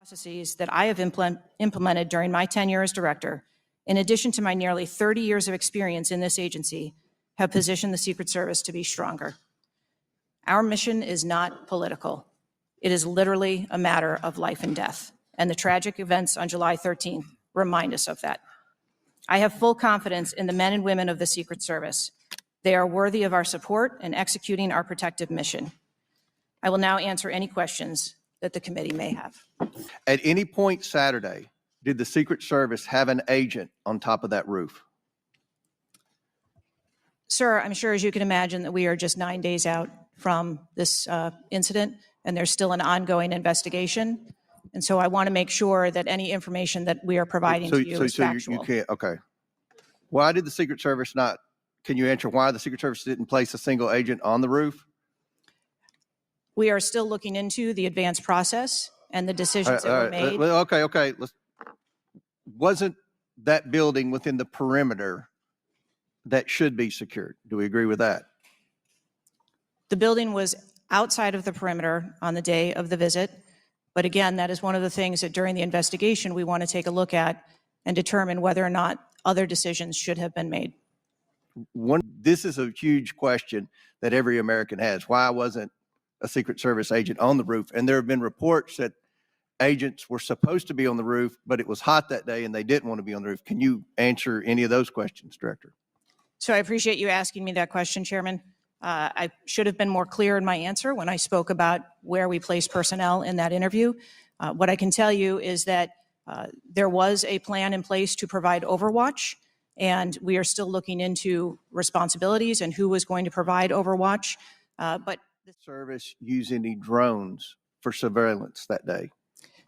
Processes that I have implemented during my tenure as director, in addition to my nearly 30 years of experience in this agency, have positioned the Secret Service to be stronger. Our mission is not political. It is literally a matter of life and death, and the tragic events on July 13th remind us of that. I have full confidence in the men and women of the Secret Service. They are worthy of our support in executing our protective mission. I will now answer any questions that the committee may have. At any point Saturday, did the Secret Service have an agent on top of that roof? Sir, I'm sure, as you can imagine, that we are just 9 days out from this incident, and there's still an ongoing investigation. And so I want to make sure that any information that we are providing to you is factual. You can't, okay. Why did the Secret Service not, can you answer why the Secret Service didn't place a single agent on the roof? We are still looking into the advanced process and the decisions that were made. Okay. Wasn't that building within the perimeter that should be secured? Do we agree with that? The building was outside of the perimeter on the day of the visit. But again, that is one of the things that during the investigation we want to take a look at and determine whether or not other decisions should have been made. This is a huge question that every American has. Why wasn't a Secret Service agent on the roof? And there have been reports that agents were supposed to be on the roof, but it was hot that day and they didn't want to be on the roof. Can you answer any of those questions, Director? So I appreciate you asking me that question, Chairman. I should have been more clear in my answer when I spoke about where we place personnel in that interview. What I can tell you is that there was a plan in place to provide overwatch, and we are still looking into responsibilities and who was going to provide overwatch. But the service use any drones for surveillance that day?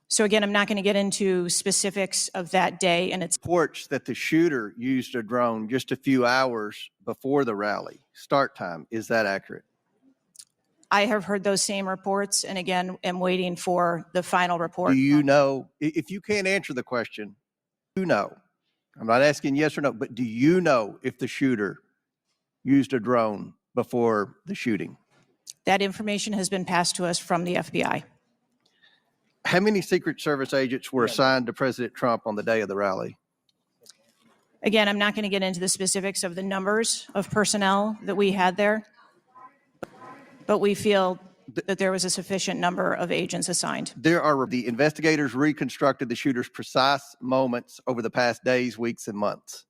So again, I'm not going to get into specifics of that day and its reports that the shooter used a drone just a few hours before the rally start time. Is that accurate? I have heard those same reports, and again, am waiting for the final report. Do you know, if you can't answer the question, you know, I'm not asking yes or no, but do you know if the shooter used a drone before the shooting? That information has been passed to us from the FBI. How many Secret Service agents were assigned to President Trump on the day of the rally? Again, I'm not going to get into the specifics of the numbers of personnel that we had there, but we feel that there was a sufficient number of agents assigned. The investigators reconstructed the shooter's precise moments over the past days, weeks, and months.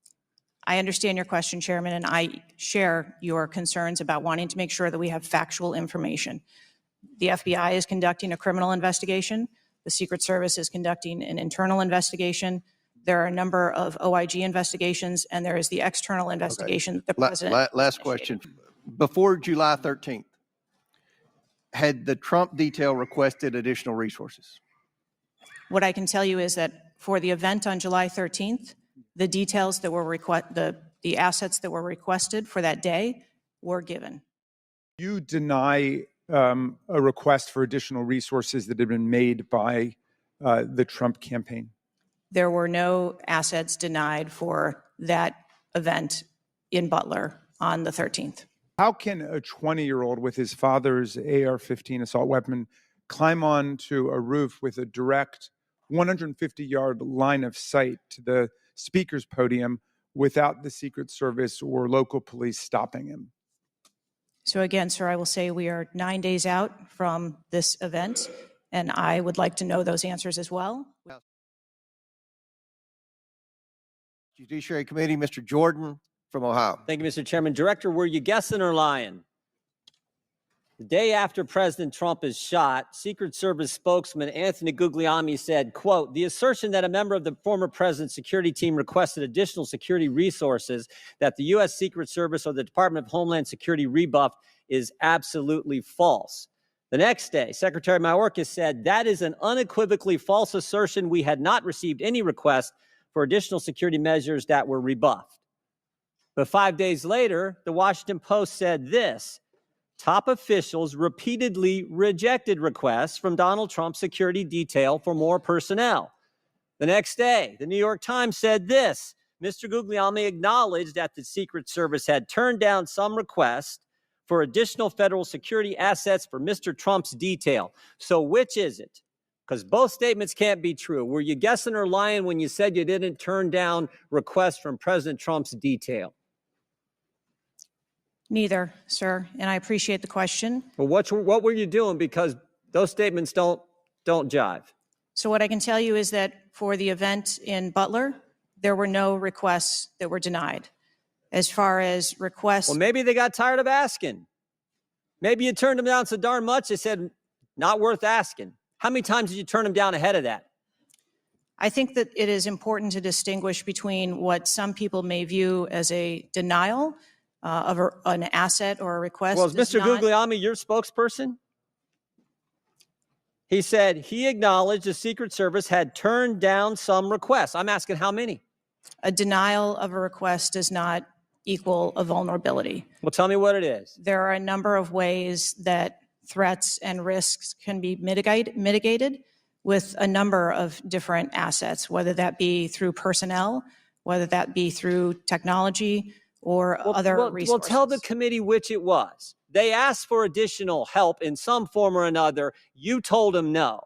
I understand your question, Chairman, and I share your concerns about wanting to make sure that we have factual information. The FBI is conducting a criminal investigation. The Secret Service is conducting an internal investigation. There are a number of OIG investigations, and there is the external investigation that the president. Last question. Before July 13th, had the Trump detail requested additional resources? What I can tell you is that for the event on July 13th, the details that were the assets that were requested for that day were given. You deny a request for additional resources that had been made by the Trump campaign? There were no assets denied for that event in Butler on the 13th. How can a 20-year-old with his father's AR-15 assault weapon climb onto a roof with a direct 150-yard line of sight to the speaker's podium without the Secret Service or local police stopping him? So again, sir, I will say we are 9 days out from this event, and I would like to know those answers as well. Judiciary Committee, Mr. Jordan from Ohio. Thank you, Mr. Chairman. Director, were you guessing or lying? The day after President Trump is shot, Secret Service spokesman Anthony Guglielmi said, quote, "The assertion that a member of the former president's security team requested additional security resources that the U.S. Secret Service or the Department of Homeland Security rebuffed is absolutely false." The next day, Secretary Mayorkas said, "That is an unequivocally false assertion. We had not received any request for additional security measures that were rebuffed." But 5 days later, the Washington Post said this: "Top officials repeatedly rejected requests from Donald Trump's security detail for more personnel." The next day, the New York Times said this: "Mr. Guglielmi acknowledged that the Secret Service had turned down some requests for additional federal security assets for Mr. Trump's detail." So which is it? because both statements can't be true. Were you guessing or lying when you said you didn't turn down requests from President Trump's detail? Neither, sir, and I appreciate the question. Well, what were you doing? Because those statements don't jive. So what I can tell you is that for the event in Butler, there were no requests that were denied. As far as requests, Well, maybe they got tired of asking. Maybe you turned them down so darn much, they said, not worth asking. How many times did you turn them down ahead of that? I think that it is important to distinguish between what some people may view as a denial of an asset or a request. Well, is Mr. Guglielmi your spokesperson? He said he acknowledged the Secret Service had turned down some requests. I'm asking how many? A denial of a request does not equal a vulnerability. Well, tell me what it is. There are a number of ways that threats and risks can be mitigated with a number of different assets, whether that be through personnel, whether that be through technology or other resources. Well, tell the committee which it was. They asked for additional help in some form or another. You told them no.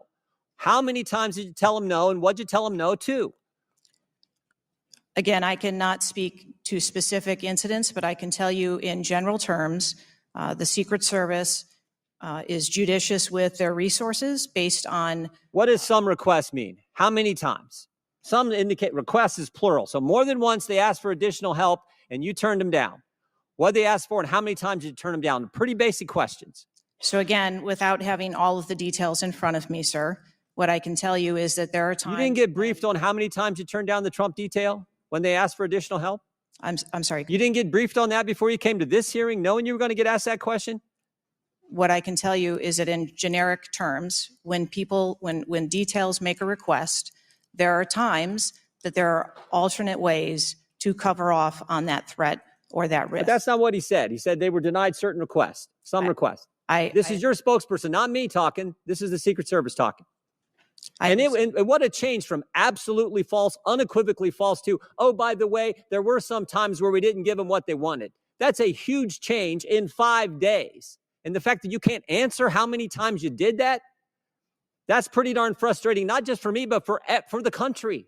How many times did you tell them no, and what did you tell them no to? Again, I cannot speak to specific incidents, but I can tell you in general terms, the Secret Service is judicious with their resources based on. What does some requests mean? How many times? Some indicate requests is plural. So more than once they asked for additional help and you turned them down. What did they ask for and how many times did you turn them down? Pretty basic questions. So again, without having all of the details in front of me, sir, what I can tell you is that there are times. You didn't get briefed on how many times you turned down the Trump detail when they asked for additional help? I'm sorry. You didn't get briefed on that before you came to this hearing, knowing you were going to get asked that question? What I can tell you is that in generic terms, when details make a request, there are times that there are alternate ways to cover off on that threat or that risk. But that's not what he said. He said they were denied certain requests, some requests. This is your spokesperson, not me talking. This is the Secret Service talking. And what a change from absolutely false, unequivocally false to, oh, by the way, there were some times where we didn't give them what they wanted. That's a huge change in 5 days. And the fact that you can't answer how many times you did that, that's pretty darn frustrating, not just for me, but for the country.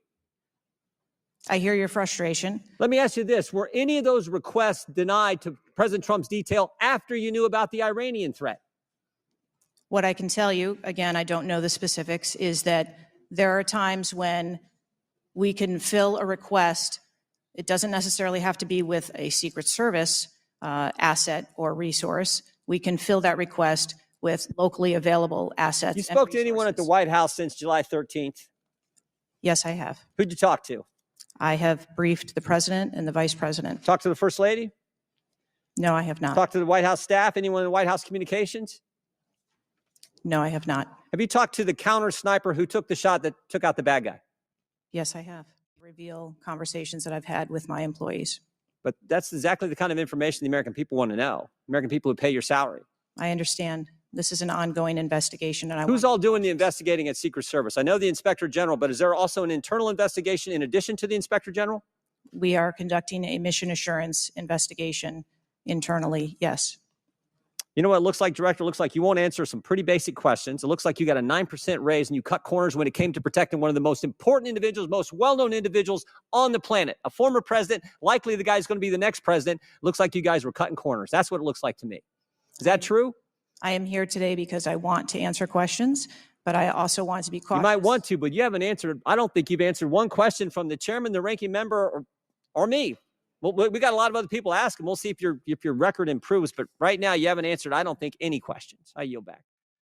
I hear your frustration. Let me ask you this. Were any of those requests denied to President Trump's detail after you knew about the Iranian threat? What I can tell you, again, I don't know the specifics, is that there are times when we can fill a request. It doesn't necessarily have to be with a Secret Service asset or resource. We can fill that request with locally available assets. You spoke to anyone at the White House since July 13th? Yes, I have. Who'd you talk to? I have briefed the president and the vice president. Talk to the First Lady? No, I have not. Talk to the White House staff? Anyone in the White House communications? No, I have not. Have you talked to the counter sniper who took the shot that took out the bad guy? Yes, I have. Reveal conversations that I've had with my employees. But that's exactly the kind of information the American people want to know. American people who pay your salary. I understand. This is an ongoing investigation. And who's all doing the investigating at Secret Service? I know the Inspector General, but is there also an internal investigation in addition to the Inspector General? We are conducting a mission assurance investigation internally, yes. You know what it looks like, Director? It looks like you won't answer some pretty basic questions. It looks like you got a 9% raise and you cut corners when it came to protecting one of the most important individuals, most well-known individuals on the planet. A former president, likely the guy who's going to be the next president. Looks like you guys were cutting corners. That's what it looks like to me. Is that true? I am here today because I want to answer questions, but I also want to be cautious. You might want to, but you haven't answered. I don't think you've answered one question from the chairman, the ranking member, or me. Well, we got a lot of other people asking. We'll see if your record improves. But right now, you haven't answered, I don't think, any questions. I yield back.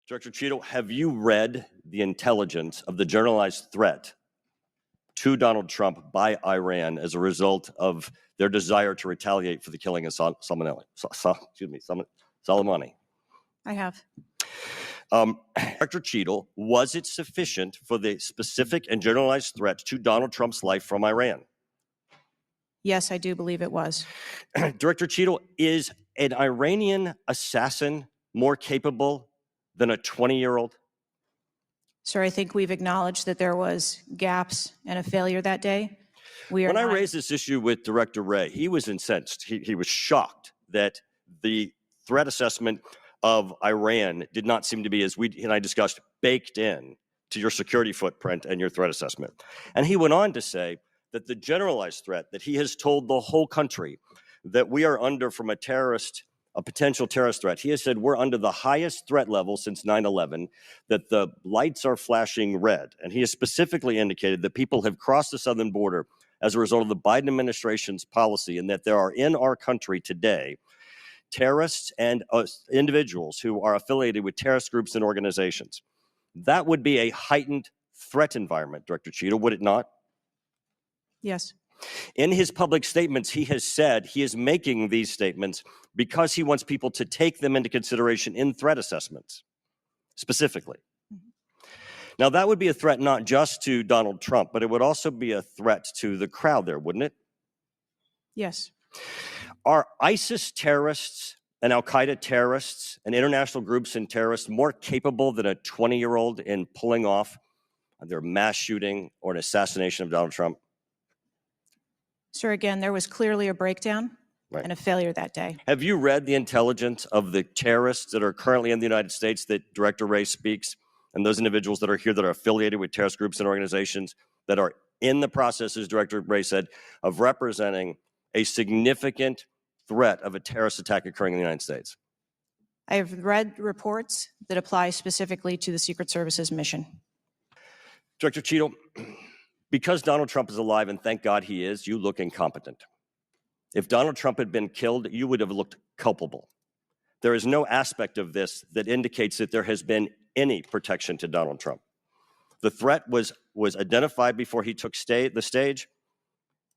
Director Cheadle, have you read the intelligence of the generalized threat to Donald Trump by Iran as a result of their desire to retaliate for the killing of Soleimani? I have. Director Cheadle, was it sufficient for the specific and generalized threat to Donald Trump's life from Iran? Yes, I do believe it was. Director Cheadle, is an Iranian assassin more capable than a 20-year-old? Sir, I think we've acknowledged that there was gaps and a failure that day. When I raised this issue with Director Wray, he was incensed. He was shocked that the threat assessment of Iran did not seem to be, as we and I discussed, baked in to your security footprint and your threat assessment. And he went on to say that the generalized threat that he has told the whole country that we are under from a potential terrorist threat. He has said we're under the highest threat level since 9/11, that the lights are flashing red. And he has specifically indicated that people have crossed the southern border as a result of the Biden administration's policy, and that there are in our country today terrorists and individuals who are affiliated with terrorist groups and organizations. That would be a heightened threat environment, Director Cheadle, would it not? Yes. In his public statements, he has said he is making these statements because he wants people to take them into consideration in threat assessments, specifically. Now, that would be a threat not just to Donald Trump, but it would also be a threat to the crowd there, wouldn't it? Yes. Are ISIS terrorists and Al-Qaeda terrorists and international groups and terrorists more capable than a 20-year-old in pulling off their mass shooting or an assassination of Donald Trump? Sir, again, there was clearly a breakdown Right. and a failure that day. Have you read the intelligence of the terrorists that are currently in the United States that Director Wray speaks, and those individuals that are here that are affiliated with terrorist groups and organizations that are in the process, as Director Wray said, of representing a significant threat of a terrorist attack occurring in the United States? I have read reports that apply specifically to the Secret Service's mission. Director Cheadle, because Donald Trump is alive, and thank God he is, you look incompetent. If Donald Trump had been killed, you would have looked culpable. There is no aspect of this that indicates that there has been any protection to Donald Trump. The threat was identified before he took the stage,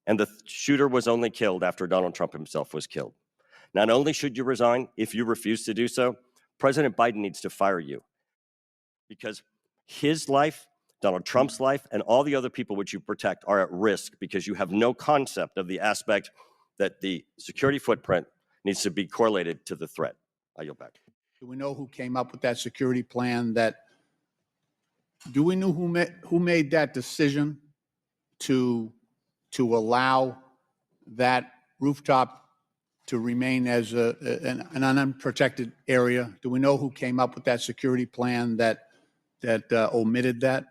and the shooter was only killed after Donald Trump himself was killed. Not only should you resign, if you refuse to do so, President Biden needs to fire you, because his life, Donald Trump's life, and all the other people which you protect are at risk because you have no concept of the aspect that the security footprint needs to be correlated to the threat. I yield back. Do we know who came up with that security plan? Do we know who made that decision to allow that rooftop to remain as an unprotected area? Do we know who came up with that security plan that omitted that?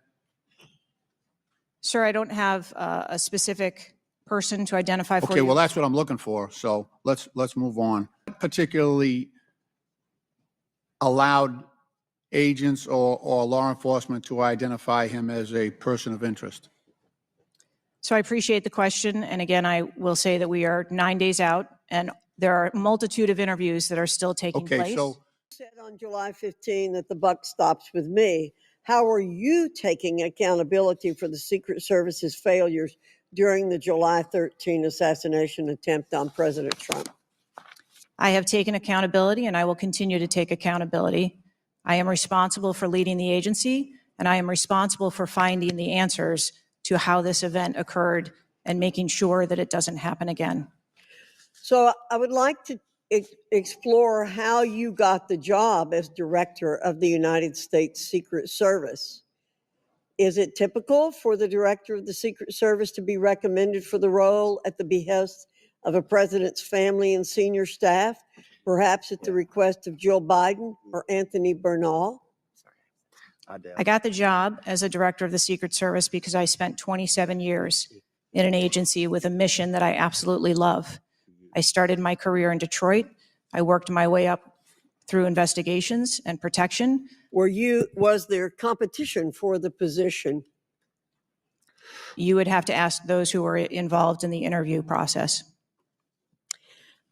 Sir, I don't have a specific person to identify for Okay, you. well, that's what I'm looking for. So let's move on. Particularly allowed agents or law enforcement to identify him as a person of interest? So I appreciate the question. And again, I will say that we are 9 days out, and there are a multitude of interviews that are still taking Okay, place. so Said on July 15 that the buck stops with me. How are you taking accountability for the Secret Service's failures during the July 13 assassination attempt on President Trump? I have taken accountability, and I will continue to take accountability. I am responsible for leading the agency, and I am responsible for finding the answers to how this event occurred and making sure that it doesn't happen again. So I would like to explore how you got the job as director of the United States Secret Service. Is it typical for the director of the Secret Service to be recommended for the role at the behest of a president's family and senior staff, perhaps at the request of Jill Biden or Anthony Bernal? I got the job as a director of the Secret Service because I spent 27 years in an agency with a mission that I absolutely love. I started my career in Detroit. I worked my way up through investigations and protection. Was there competition for the position? You would have to ask those who were involved in the interview process.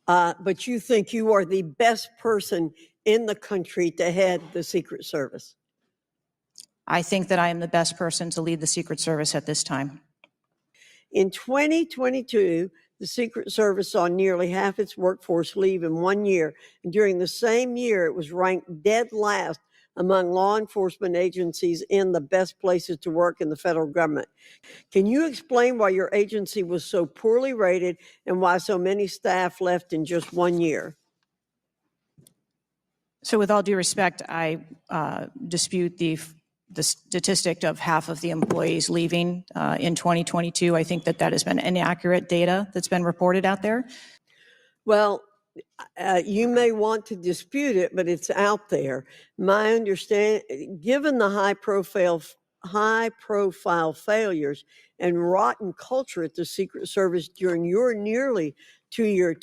But you think you are the best person in the country to head the Secret Service? I think that I am the best person to lead the Secret Service at this time. In 2022, the Secret Service saw nearly half its workforce leave in 1 year. And during the same year, it was ranked dead last among law enforcement agencies in the best places to work in the federal government. Can you explain why your agency was so poorly rated and why so many staff left in just 1 year? So with all due respect, I dispute the statistic of half of the employees leaving in 2022. I think that has been inaccurate data that's been reported out there. Well, you may want to dispute it, but it's out there. My understanding, given the high-profile failures and rotten culture at the Secret Service during your nearly two-year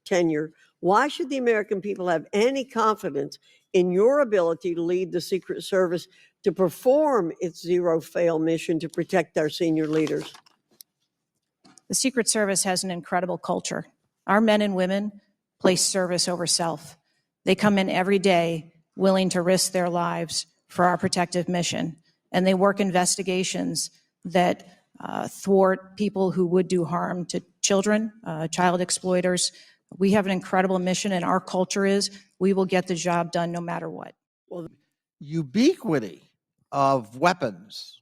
tenure, why should the American people have any confidence in your ability to lead the Secret Service to perform its zero-fail mission to protect our senior leaders? The Secret Service has an incredible culture. Our men and women place service over self. They come in every day willing to risk their lives for our protective mission, and they work investigations that thwart people who would do harm to children, child exploiters. We have an incredible mission, and our culture is we will get the job done no matter what. Ubiquity of weapons,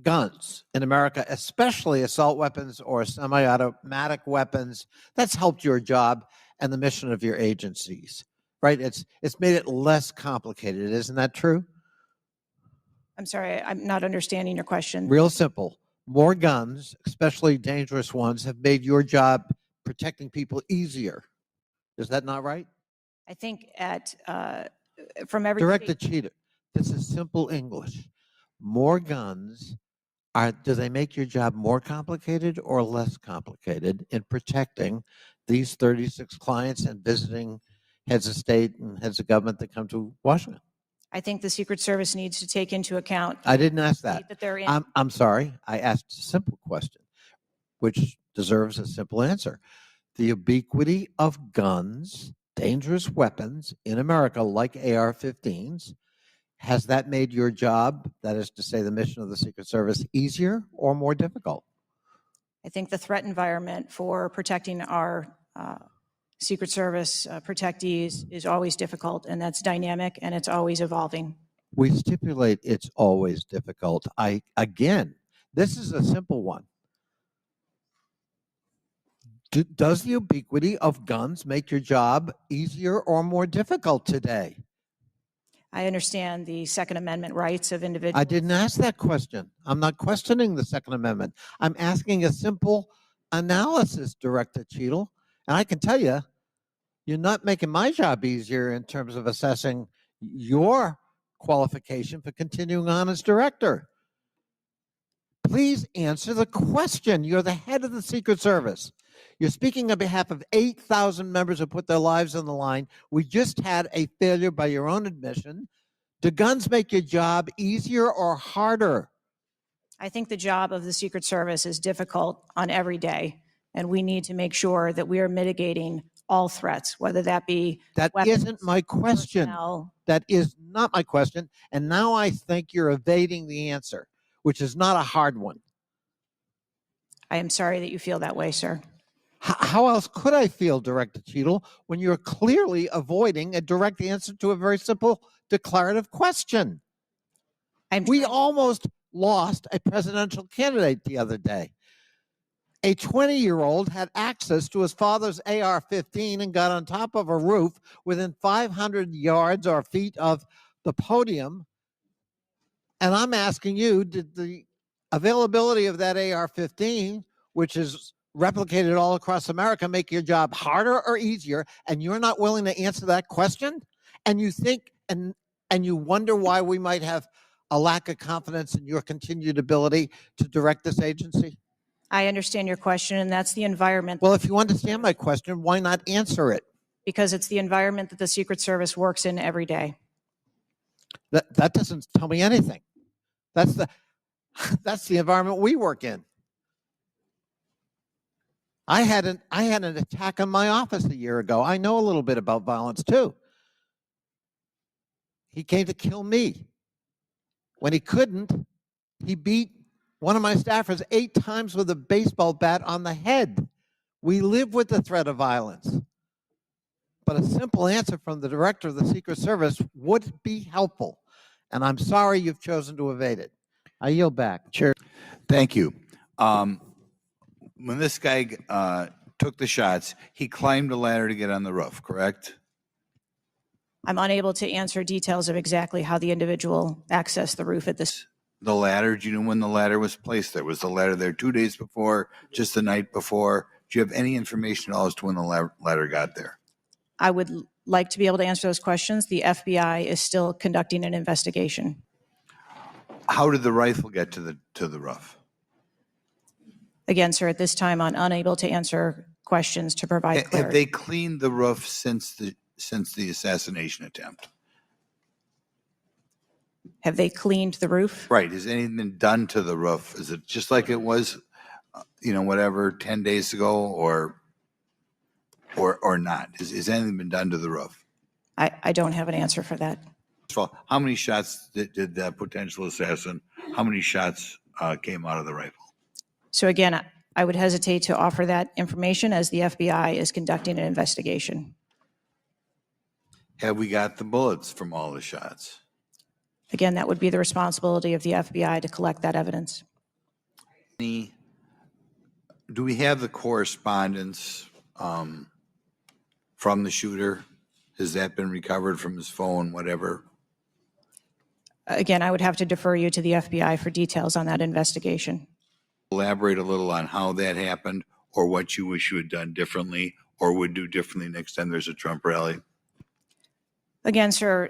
guns in America, especially assault weapons or semi-automatic weapons, that's helped your job and the mission of your agencies, right? It's made it less complicated. Isn't that true? I'm sorry, I'm not understanding your question. Real simple. More guns, especially dangerous ones, have made your job protecting people easier. Is that not right? I think from every Director Cheater, this is simple English. More guns, do they make your job more complicated or less complicated in protecting these 36 clients and visiting heads of state and heads of government that come to Washington? I think the Secret Service needs to take into account. I didn't ask that. They're in. I'm sorry. I asked a simple question, which deserves a simple answer. The ubiquity of guns, dangerous weapons in America, like AR-15s, has that made your job, that is to say the mission of the Secret Service, easier or more difficult? I think the threat environment for protecting our Secret Service protectees is always difficult, and that's dynamic, and it's always evolving. We stipulate it's always difficult. Again, this is a simple one. Does the ubiquity of guns make your job easier or more difficult today? I understand the Second Amendment rights of individuals. I didn't ask that question. I'm not questioning the Second Amendment. I'm asking a simple analysis, Director Cheadle. And I can tell you, you're not making my job easier in terms of assessing your qualification for continuing on as director. Please answer the question. You're the head of the Secret Service. You're speaking on behalf of 8,000 members who put their lives on the line. We just had a failure by your own admission. Do guns make your job easier or harder? I think the job of the Secret Service is difficult on every day, and we need to make sure that we are mitigating all threats, whether that be That weapons, isn't my question. personnel. That is not my question. And now I think you're evading the answer, which is not a hard one. I am sorry that you feel that way, sir. How else could I feel, Director Cheadle, when you're clearly avoiding a direct answer to a very simple declarative question? We almost lost a presidential candidate the other day. A 20-year-old had access to his father's AR-15 and got on top of a roof within 500 yards or feet of the podium. And I'm asking you, did the availability of that AR-15, which is replicated all across America, make your job harder or easier? And you're not willing to answer that question? And you think and you wonder why we might have a lack of confidence in your continued ability to direct this agency? I understand your question, and that's the environment. Well, if you understand my question, why not answer it? Because it's the environment that the Secret Service works in every day. That doesn't tell me anything. That's the environment we work in. I had an attack on my office a year ago. I know a little bit about violence too. He came to kill me. When he couldn't, he beat one of my staffers 8 times with a baseball bat on the head. We live with the threat of violence. But a simple answer from the director of the Secret Service would be helpful. And I'm sorry you've chosen to evade it. I yield back. Chair. Thank you. When this guy took the shots, he climbed a ladder to get on the roof, correct? I'm unable to answer details of exactly how the individual accessed the roof at this. The ladder, do you know when the ladder was placed there? Was the ladder there 2 days before, just the night before? Do you have any information at all as to when the ladder got there? I would like to be able to answer those questions. The FBI is still conducting an investigation. How did the rifle get to the roof? Again, sir, at this time, I'm unable to answer questions to provide Have clarity. they cleaned the roof since the assassination attempt? Have they cleaned the roof? Right. Has anything been done to the roof? Is it just like it was, whatever, 10 days ago, or not? Has anything been done to the roof? I don't have an answer for that. First of all, how many shots did that potential assassin, how many shots came out of the rifle? So again, I would hesitate to offer that information as the FBI is conducting an investigation. Have we got the bullets from all the shots? Again, that would be the responsibility of the FBI to collect that evidence. Do we have the correspondence from the shooter? Has that been recovered from his phone, whatever? Again, I would have to defer you to the FBI for details on that investigation. Elaborate a little on how that happened, or what you wish you had done differently or would do differently next time there's a Trump rally. Again, sir,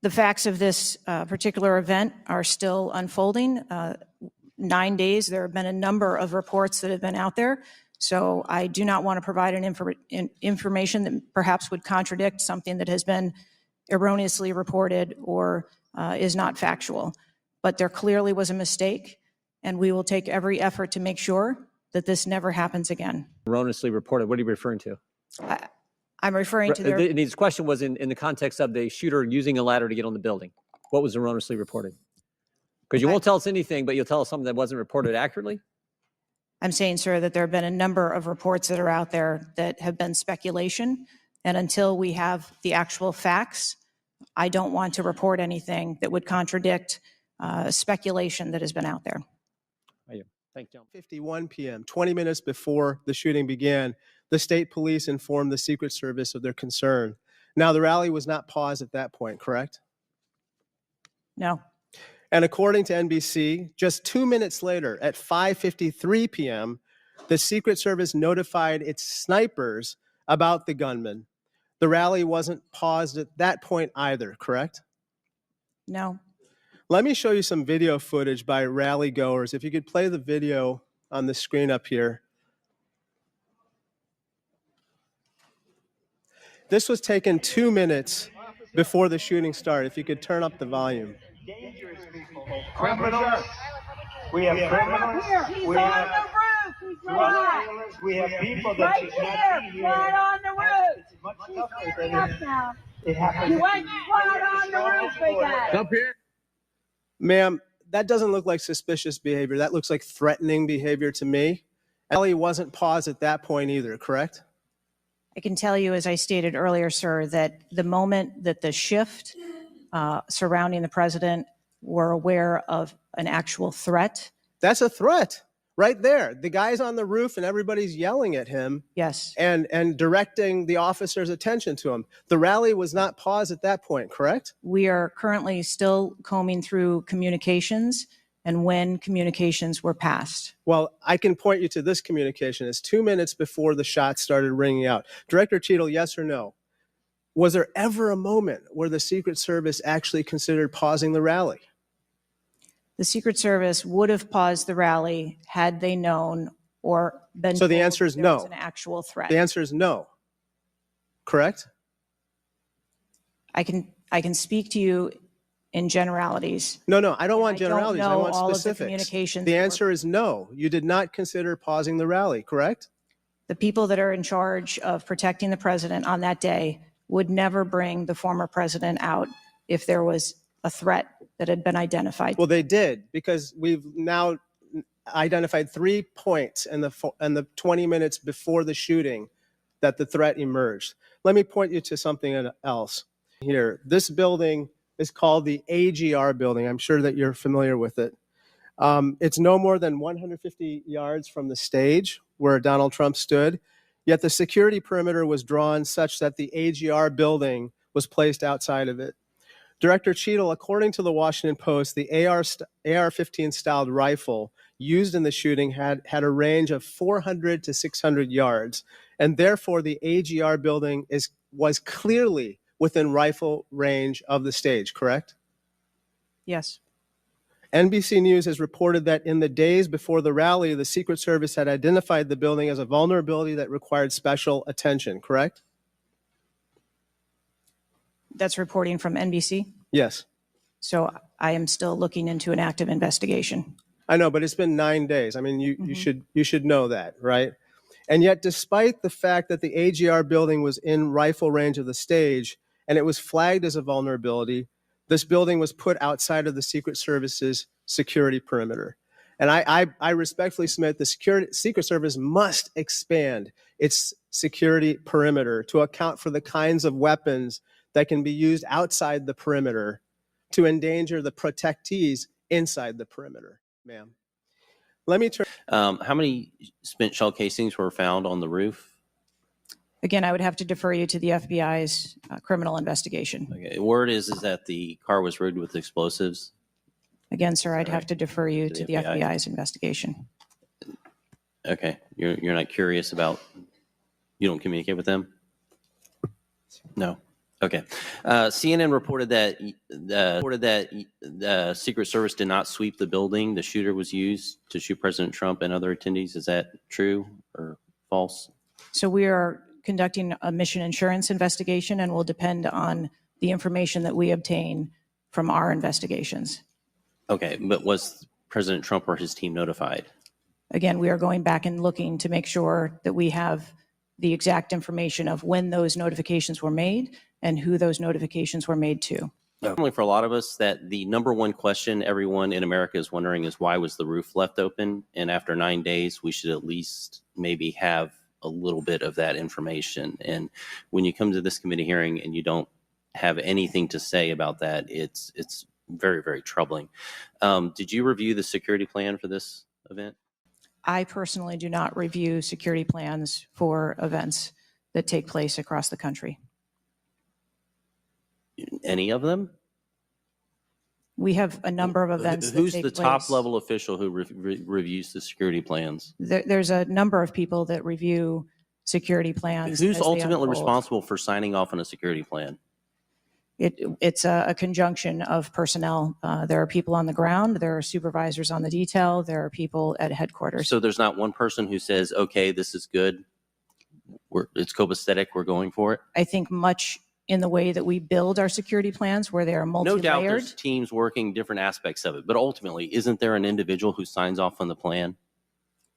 the facts of this particular event are still unfolding. 9 days, there have been a number of reports that have been out there. So I do not want to provide information that perhaps would contradict something that has been erroneously reported or is not factual. But there clearly was a mistake, and we will take every effort to make sure that this never happens again. Erroneously reported. What are you referring to? I'm referring to their... His question was in the context of the shooter using a ladder to get on the building. What was erroneously reported? Because you won't tell us anything, but you'll tell us something that wasn't reported accurately? I'm saying, sir, that there have been a number of reports that are out there that have been speculation, and until we have the actual facts, I don't want to report anything that would contradict speculation that has been out there. Thanks, John. 51 p.m., 20 minutes before the shooting began, the state police informed the Secret Service of their concern. Now, the rally was not paused at that point, correct? No. And according to NBC, just 2 minutes later, at 5:53 p.m., the Secret Service notified its snipers about the gunman. The rally wasn't paused at that point either, correct? No. Let me show you some video footage by rally goers. If you could play the video on the screen up here. This was taken 2 minutes before the shooting started. If you could turn up the volume. Dangerous people. Criminals. We have criminals. We have drug dealers. We have people that should not be here. Right on the roof. It's much tougher Hurry than up now. it happens. You went right on the roof, big guy. Up here. Ma'am, that doesn't look like suspicious behavior. That looks like threatening behavior to me. Rally wasn't paused at that point either, correct? I can tell you, as I stated earlier, sir, that the moment that the shift surrounding the president were aware of an actual threat. That's a threat right there. The guy's on the roof and everybody's yelling at him. Yes. And directing the officer's attention to him. The rally was not paused at that point, correct? We are currently still combing through communications and when communications were passed. Well, I can point you to this communication. It's 2 minutes before the shots started ringing out. Director Cheadle, yes or no? Was there ever a moment where the Secret Service actually considered pausing the rally? The Secret Service would have paused the rally had they known or been So the told answer is there was no. an actual threat. The answer is no. Correct? I can speak to you in generalities. No, I don't want I don't generalities. I know want all of the specifics. communications The that were- answer is no. You did not consider pausing the rally, correct? The people that are in charge of protecting the president on that day would never bring the former president out if there was a threat that had been identified. Well, they did, because we've now identified 3 points in the 20 minutes before the shooting that the threat emerged. Let me point you to something else here. This building is called the AGR building. I'm sure that you're familiar with it. It's no more than 150 yards from the stage where Donald Trump stood, yet the security perimeter was drawn such that the AGR building was placed outside of it. Director Cheadle, according to the Washington Post, the AR-15 styled rifle used in the shooting had a range of 400 to 600 yards, and therefore the AGR building was clearly within rifle range of the stage, correct? Yes. NBC News has reported that in the days before the rally, the Secret Service had identified the building as a vulnerability that required special attention, correct? That's reporting from NBC. Yes. So I am still looking into an active investigation. I know, but it's been 9 days. I mean, you should know that, right? And yet, despite the fact that the AGR building was in rifle range of the stage and it was flagged as a vulnerability, this building was put outside of the Secret Service's security perimeter. And I respectfully submit the Secret Service must expand its security perimeter to account for the kinds of weapons that can be used outside the perimeter to endanger the protectees inside the perimeter, ma'am. Let me turn. How many spent shell casings were found on the roof? Again, I would have to defer you to the FBI's criminal investigation. Okay. Word is that the car was rigged with explosives. Again, sir, I'd have Right. to defer you To to the the FBI. FBI's investigation. Okay. You're not curious about, you don't communicate with them? No. Okay. CNN reported that the Secret Service did not sweep the building the shooter was used to shoot President Trump and other attendees. Is that true or false? So we are conducting a mission insurance investigation and will depend on the information that we obtain from our investigations. Okay. But was President Trump or his team notified? Again, we are going back and looking to make sure that we have the exact information of when those notifications were made and who those notifications were made to. Normally, for a lot of us, that the number one question everyone in America is wondering is why was the roof left open? And after 9 days, we should at least maybe have a little bit of that information. And when you come to this committee hearing and you don't have anything to say about that, it's very, very troubling. Did you review the security plan for this event? I personally do not review security plans for events that take place across the country. Any of them? We have a number of events that Who's take the place. top level official who reviews the security plans? There's a number of people that review security plans. Who's as they ultimately unfold. responsible for signing off on a security plan? It's a conjunction of personnel. There are people on the ground, there are supervisors on the detail, there are people at headquarters. So there's not one person who says, okay, this is good, it's copacetic, we're going for it? I think much in the way that we build our security plans, where they are No doubt multi-layered. there's teams working different aspects of it, but ultimately, isn't there an individual who signs off on the plan?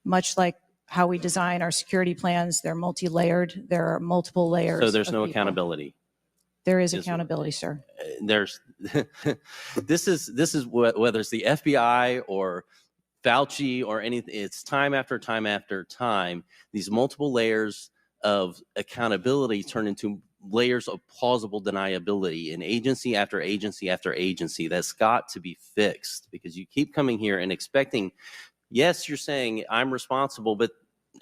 Much like how we design our security plans, they're multi-layered. There are multiple layers. So there's of no people. accountability. There is Is- accountability, sir. There's this is whether it's the FBI or Fauci or anything, it's time after time after time, these multiple layers of accountability turn into layers of plausible deniability in agency after agency after agency. That's got to be fixed, because you keep coming here and expecting, yes, you're saying I'm responsible,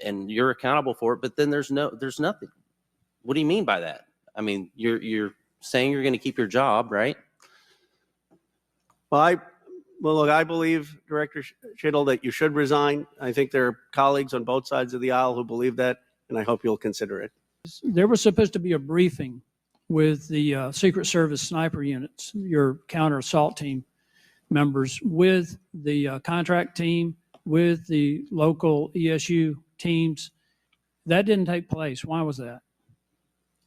and you're accountable for it, but then there's nothing. What do you mean by that? I mean, you're saying you're going to keep your job, right? Well, look, I believe, Director Schittle, that you should resign. I think there are colleagues on both sides of the aisle who believe that, and I hope you'll consider it. There was supposed to be a briefing with the Secret Service sniper units, your counter assault team members, with the contract team, with the local ESU teams. That didn't take place. Why was that?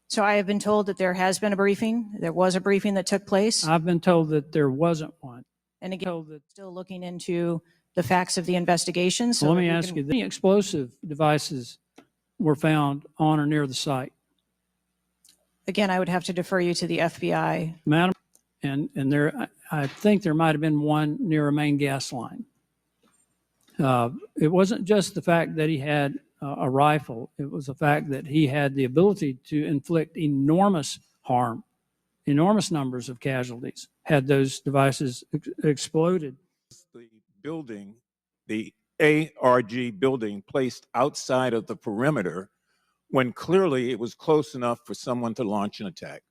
So I have been told that there has been a briefing. There was a briefing that took place. I've been told that there wasn't one. And again, still looking into the facts of the investigation. So Let that me we ask can- you, any explosive devices were found on or near the site? Again, I would have to defer you to the FBI. Madam, and there, I think there might have been one near a main gas line. It wasn't just the fact that he had a rifle. It was the fact that he had the ability to inflict enormous harm, enormous numbers of casualties had those devices exploded. The building, the ARG building, placed outside of the perimeter when clearly it was close enough for someone to launch an attack.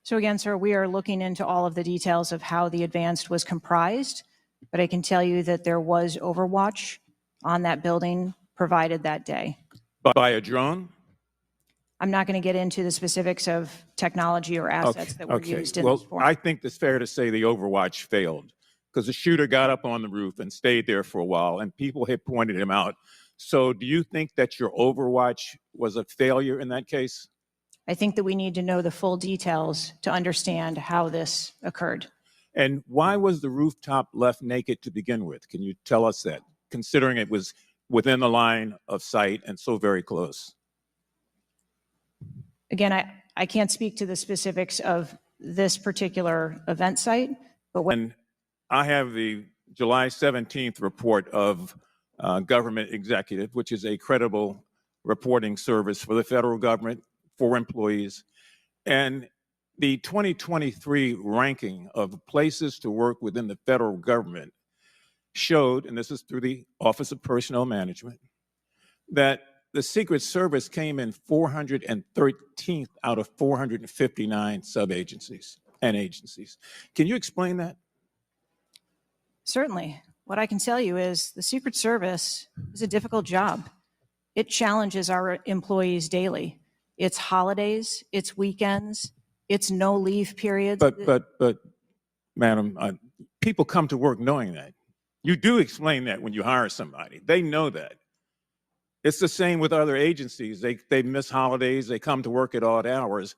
So again, sir, we are looking into all of the details of how the advanced was comprised, but I can tell you that there was overwatch on that building provided that day. By a drone? I'm not going to get into the specifics of technology or assets that were used in this Well, forum. I think it's fair to say the Overwatch failed because the shooter got up on the roof and stayed there for a while, and people had pointed him out. So do you think that your Overwatch was a failure in that case? I think that we need to know the full details to understand how this occurred. And why was the rooftop left naked to begin with? Can you tell us that, considering it was within the line of sight and so very close? Again, I can't speak to the specifics of this particular event site, but when And I have the July 17th report of Government Executive, which is a credible reporting service for the federal government, for employees. And the 2023 ranking of places to work within the federal government showed, and this is through the Office of Personnel Management, that the Secret Service came in 413th out of 459 sub-agencies and agencies. Can you explain that? certainly, what I can tell you is the Secret Service is a difficult job. It challenges our employees daily. It's holidays, it's weekends, it's no leave periods. But, Madam, people come to work knowing that. You do explain that when you hire somebody. They know that. It's the same with other agencies. They miss holidays, they come to work at odd hours.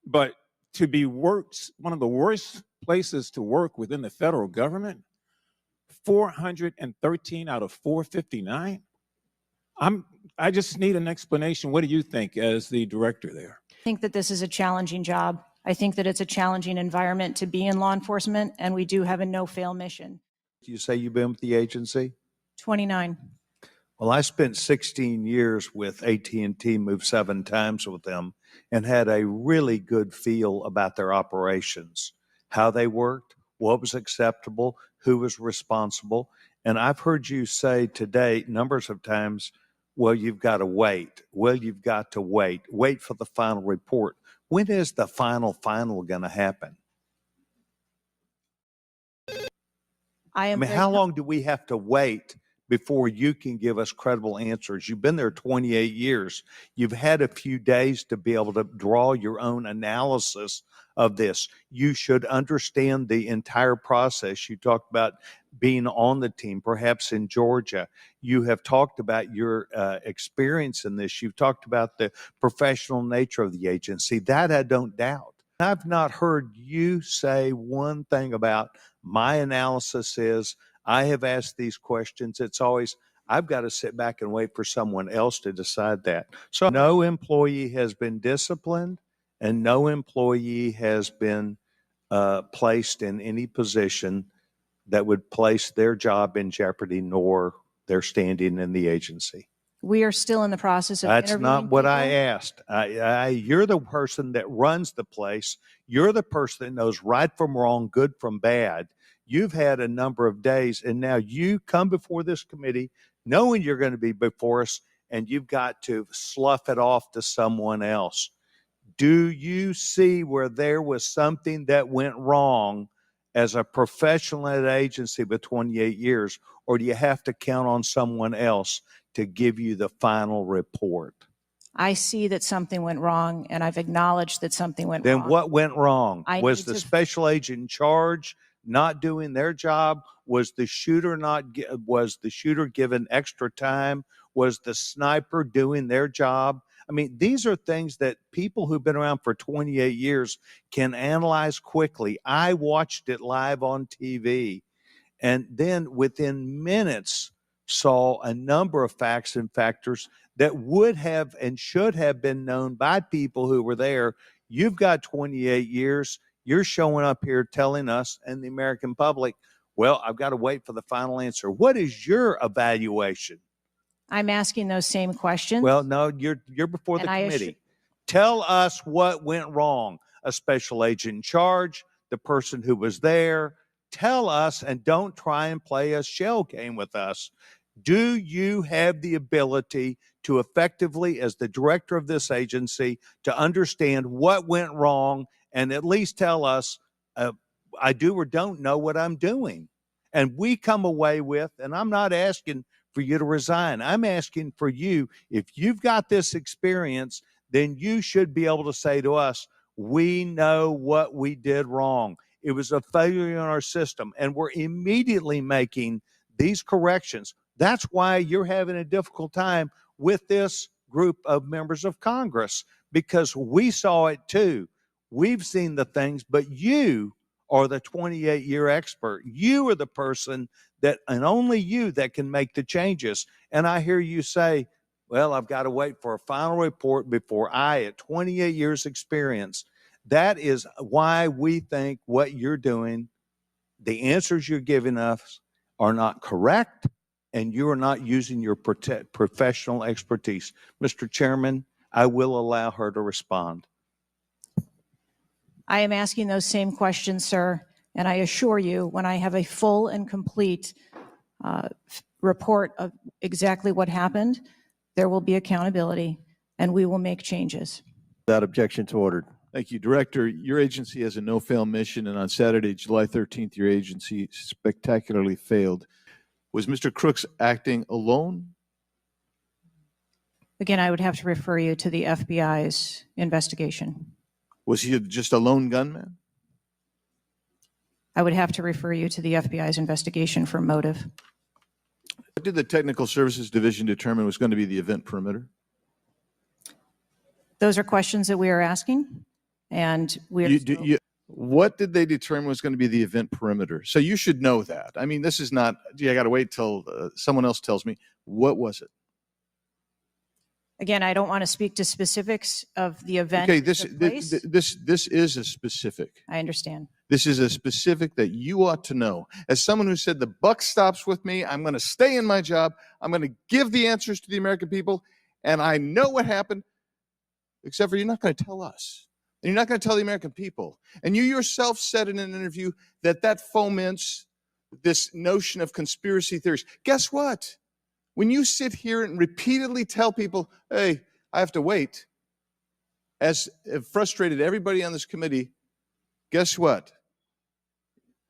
But to be worked, one of the worst places to work within the federal government, 413 out of 459? I just need an explanation. What do you think as the director there? I think that this is a challenging job. I think that it's a challenging environment to be in law enforcement, and we do have a no-fail mission. You say you've been with the agency? 29. Well, I spent 16 years with AT&T, moved 7 times with them, and had a really good feel about their operations, how they worked, what was acceptable, who was responsible. And I've heard you say today numbers of times, well, you've got to wait. Well, you've got to wait. Wait for the final report. When is the final going to happen? I mean, how long do we have to wait before you can give us credible answers? You've been there 28 years. You've had a few days to be able to draw your own analysis of this. You should understand the entire process. You talked about being on the team, perhaps in Georgia. You have talked about your experience in this. You've talked about the professional nature of the agency. That I don't doubt. I've not heard you say one thing about my analysis is I have asked these questions. It's always, I've got to sit back and wait for someone else to decide that. So no employee has been disciplined and no employee has been placed in any position that would place their job in jeopardy nor their standing in the agency. We are still in the process of That's interviewing not what people. I asked. You're the person that runs the place. You're the person that knows right from wrong, good from bad. You've had a number of days, and now you come before this committee knowing you're going to be before us, and you've got to slough it off to someone else. Do you see where there was something that went wrong as a professional at an agency with 28 years, or do you have to count on someone else to give you the final report? I see that something went wrong, and I've acknowledged that something went Then wrong. what went wrong? I Was need the to- special agent in charge not doing their job? Was the shooter was the shooter given extra time? Was the sniper doing their job? I mean, these are things that people who've been around for 28 years can analyze quickly. I watched it live on TV, and then within minutes saw a number of facts and factors that would have and should have been known by people who were there. You've got 28 years. You're showing up here telling us and the American public, well, I've got to wait for the final answer. What is your evaluation? I'm asking those same questions. Well, no, you're before the And I committee. Tell us what went wrong. A special agent in charge, the person who was there. Tell us, and don't try and play a shell game with us. Do you have the ability to effectively, as the director of this agency, to understand what went wrong and at least tell us, I do or don't know what I'm doing? And we come away with, and I'm not asking for you to resign. I'm asking for you, if you've got this experience, then you should be able to say to us, we know what we did wrong. It was a failure in our system, and we're immediately making these corrections. That's why you're having a difficult time with this group of members of Congress, because we saw it too. We've seen the things, but you are the 28-year expert. You are the person that, and only you, that can make the changes. And I hear you say, well, I've got to wait for a final report before at 28 years experience. That is why we think what you're doing, the answers you're giving us are not correct, and you are not using your professional expertise. Mr. Chairman, I will allow her to respond. I am asking those same questions, sir, and I assure you, when I have a full and complete report of exactly what happened, there will be accountability, and we will make changes. Without objection to ordered. Thank you, Director. Your agency has a no-fail mission, and on Saturday, July 13th, your agency spectacularly failed. Was Mr. Crooks acting alone? Again, I would have to refer you to the FBI's investigation. Was he just a lone gunman? I would have to refer you to the FBI's investigation for motive. What did the Technical Services Division determine was going to be the event perimeter? Those are questions that we are asking, and we're what did they determine was going to be the event perimeter? So you should know that. I mean, this is not, gee, I got to wait till someone else tells me. What was it? Again, I don't want to speak to specifics of the event. Okay, this is a specific. I understand. This is a specific that you ought to know. As someone who said the buck stops with me, I'm going to stay in my job. I'm going to give the answers to the American people, and I know what happened, except for you're not going to tell us. And you're not going to tell the American people. And you yourself said in an interview that foments this notion of conspiracy theories. Guess what? When you sit here and repeatedly tell people, hey, I have to wait, as it frustrated everybody on this committee, guess what?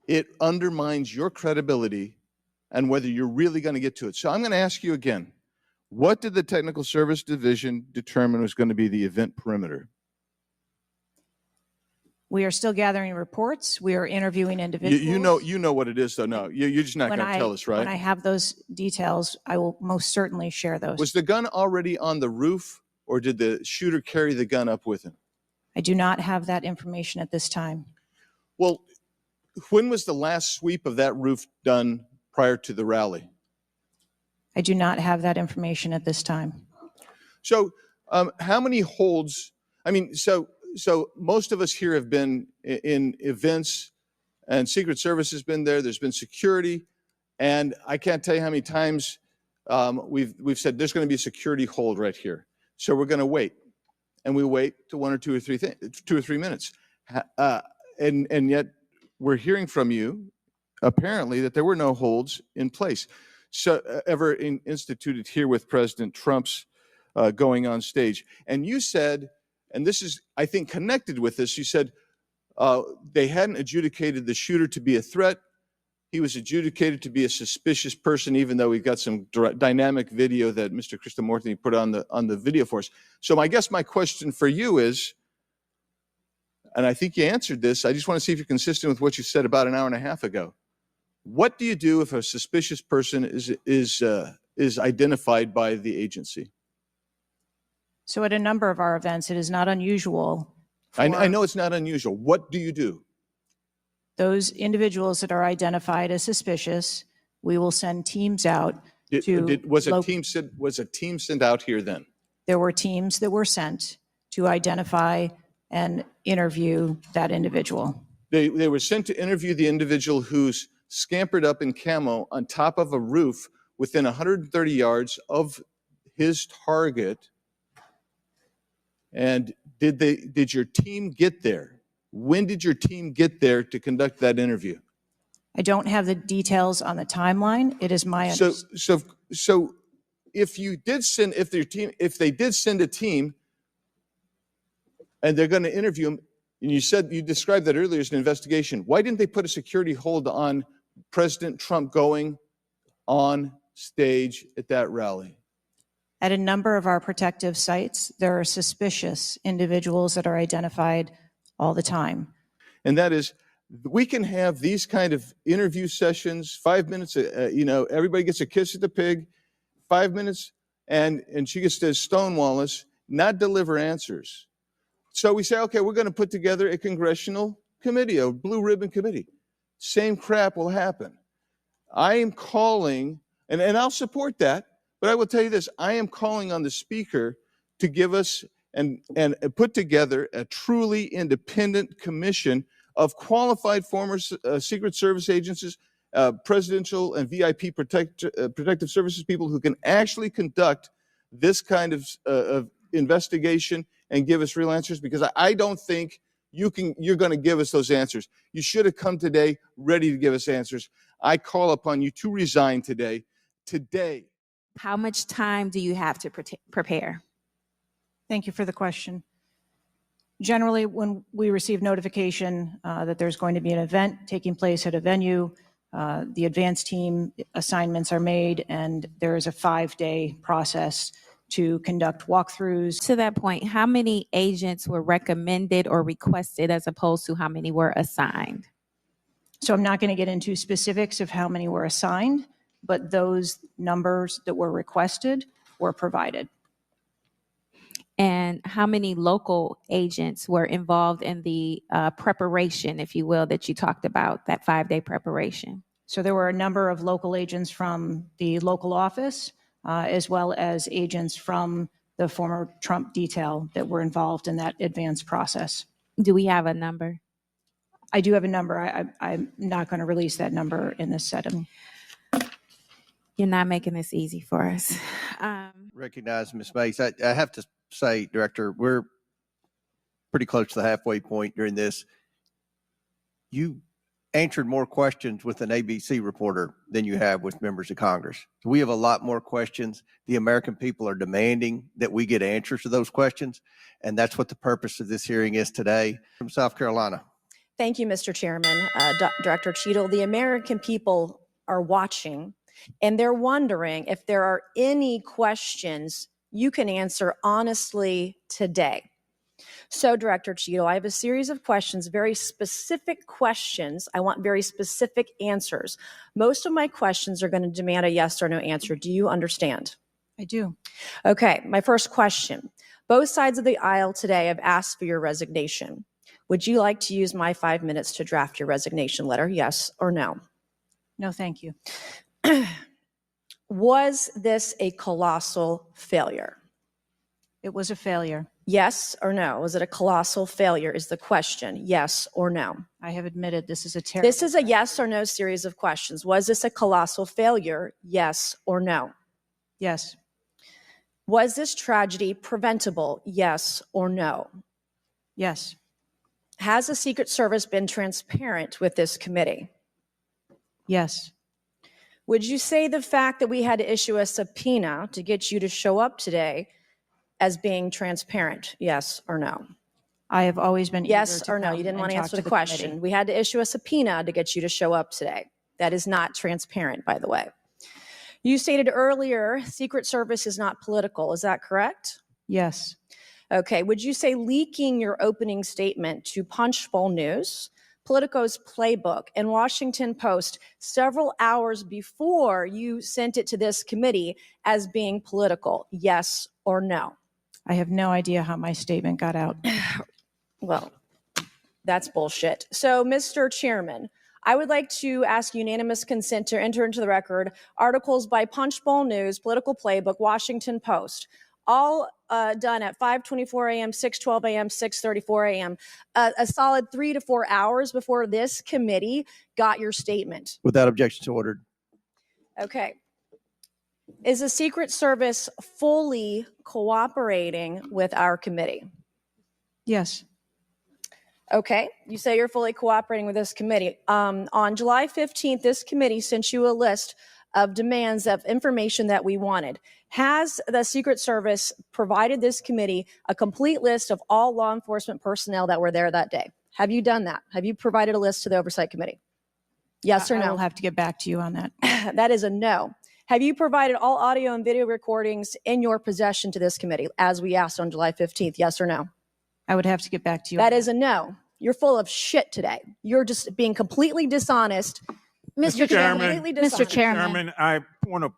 It undermines your credibility and whether you're really going to get to it. So I'm going to ask you again, what did the Technical Service Division determine was going to be the event perimeter? We are still gathering reports. We are interviewing individuals. You know what it is, though. No, you're just not going to tell us, right? When I have those details, I will most certainly share those. Was the gun already on the roof, or did the shooter carry the gun up with him? I do not have that information at this time. Well, when was the last sweep of that roof done prior to the rally? I do not have that information at this time. So how many holds? I mean, so most of us here have been in events, and Secret Service has been there. There's been security, and I can't tell you how many times we've said there's going to be a security hold right here. So we're going to wait, and we wait to 1 or 2 or 3 minutes, and yet we're hearing from you apparently that there were no holds in place. So ever instituted here with President Trump's going on stage, and you said. And this is, I think, connected with this. You said they hadn't adjudicated the shooter to be a threat. He was adjudicated to be a suspicious person, even though we've got some dynamic video that Mr. Krishnamurthy put on the video for us. So I guess my question for you is, and I think you answered this, I just want to see if you're consistent with what you said about an hour and a half ago. What do you do if a suspicious person is identified by the agency? So at a number of our events, it is not unusual. I know it's not unusual. What do you do? Those individuals that are identified as suspicious, we will send teams out Was a team sent out here then? There were teams that were sent to identify and interview that individual. They were sent to interview the individual who's scampered up in camo on top of a roof within 130 yards of his target. And did your team get there? When did your team get there to conduct that interview? I don't have the details on the timeline. It is my understanding. So if they did send a team and they're going to interview him, and you described that earlier as an investigation, why didn't they put a security hold on President Trump going on stage at that rally? At a number of our protective sites, there are suspicious individuals that are identified all the time. And that is, we can have these kind of interview sessions, 5 minutes, everybody gets a kiss at the pig, 5 minutes, and she gets to stonewall us, not deliver answers. So we say, okay, we're going to put together a congressional committee, a blue ribbon committee. Same crap will happen. I am calling, and I'll support that, but I will tell you this, I am calling on the Speaker to give us and put together a truly independent commission of qualified former Secret Service agents, presidential and VIP protective services people who can actually conduct this kind of investigation and give us real answers, because I don't think you're going to give us those answers. You should have come today ready to give us answers. I call upon you to resign today. Today. How much time do you have to prepare? Thank you for the question. Generally, when we receive notification that there's going to be an event taking place at a venue, the advance team assignments are made, and there is a 5-day process to conduct walkthroughs. To that point, how many agents were recommended or requested as opposed to how many were assigned? So I'm not going to get into specifics of how many were assigned, but those numbers that were requested were provided. And how many local agents were involved in the preparation, if you will, that you talked about, that 5-day preparation? So there were a number of local agents from the local office, as well as agents from the former Trump detail that were involved in that advance process. Do we have a number? I do have a number. I'm not going to release that number in this setting. You're not making this easy for us. Recognize Ms. Mace. I have to say, Director, we're pretty close to the halfway point during this. You answered more questions with an ABC reporter than you have with members of Congress. So we have a lot more questions. The American people are demanding that we get answers to those questions, and that's what the purpose of this hearing is today. From South Carolina. Thank you, Mr. Chairman. Director Cheadle, the American people are watching, and they're wondering if there are any questions you can answer honestly today. So, Director Cheadle, I have a series of questions, very specific questions. I want very specific answers. Most of my questions are going to demand a yes or no answer. Do you understand? I do. Okay, my first question. Both sides of the aisle today have asked for your resignation. Would you like to use my 5 minutes to draft your resignation letter, yes or no? No, thank you. Was this a colossal failure? It was a failure. Yes or no? Was it a colossal failure is the question, yes or no? I have admitted this is a terrible. This is a yes or no series of questions. Was this a colossal failure, yes or no? Yes. Was this tragedy preventable, yes or no? Yes. Has the Secret Service been transparent with this committee? Yes. Would you say the fact that we had to issue a subpoena to get you to show up today as being transparent, yes or no? I have always been yes eager to or no. come You didn't and want to talk answer to the question. committee. We had to issue a subpoena to get you to show up today. That is not transparent, by the way. You stated earlier, Secret Service is not political. Is that correct? Yes. Okay. Would you say leaking your opening statement to Punchbowl News, Politico's Playbook, and Washington Post several hours before you sent it to this committee as being political, yes or no? I have no idea how my statement got out. Well, that's bullshit. So, Mr. Chairman, I would like to ask unanimous consent to enter into the record articles by Punchbowl News, Political Playbook, Washington Post, all done at 5:24 a.m., 6:12 a.m., 6:34 a.m., a solid 3 to 4 hours before this committee got your statement. Without objection, ordered. Okay. Is the Secret Service fully cooperating with our committee? Yes. Okay, you say you're fully cooperating with this committee. On July 15th, this committee sent you a list of demands of information that we wanted. Has the Secret Service provided this committee a complete list of all law enforcement personnel that were there that day? Have you done that? Have you provided a list to the Oversight Committee? Yes or no? I will have to get back to you on that. That is a no. Have you provided all audio and video recordings in your possession to this committee, as we asked on July 15th? Yes or no? I would have to get back to you. That is a no. You're full of shit today. You're just being completely dishonest. Mr. Chairman, Completely dishonest. Chairman, I want to.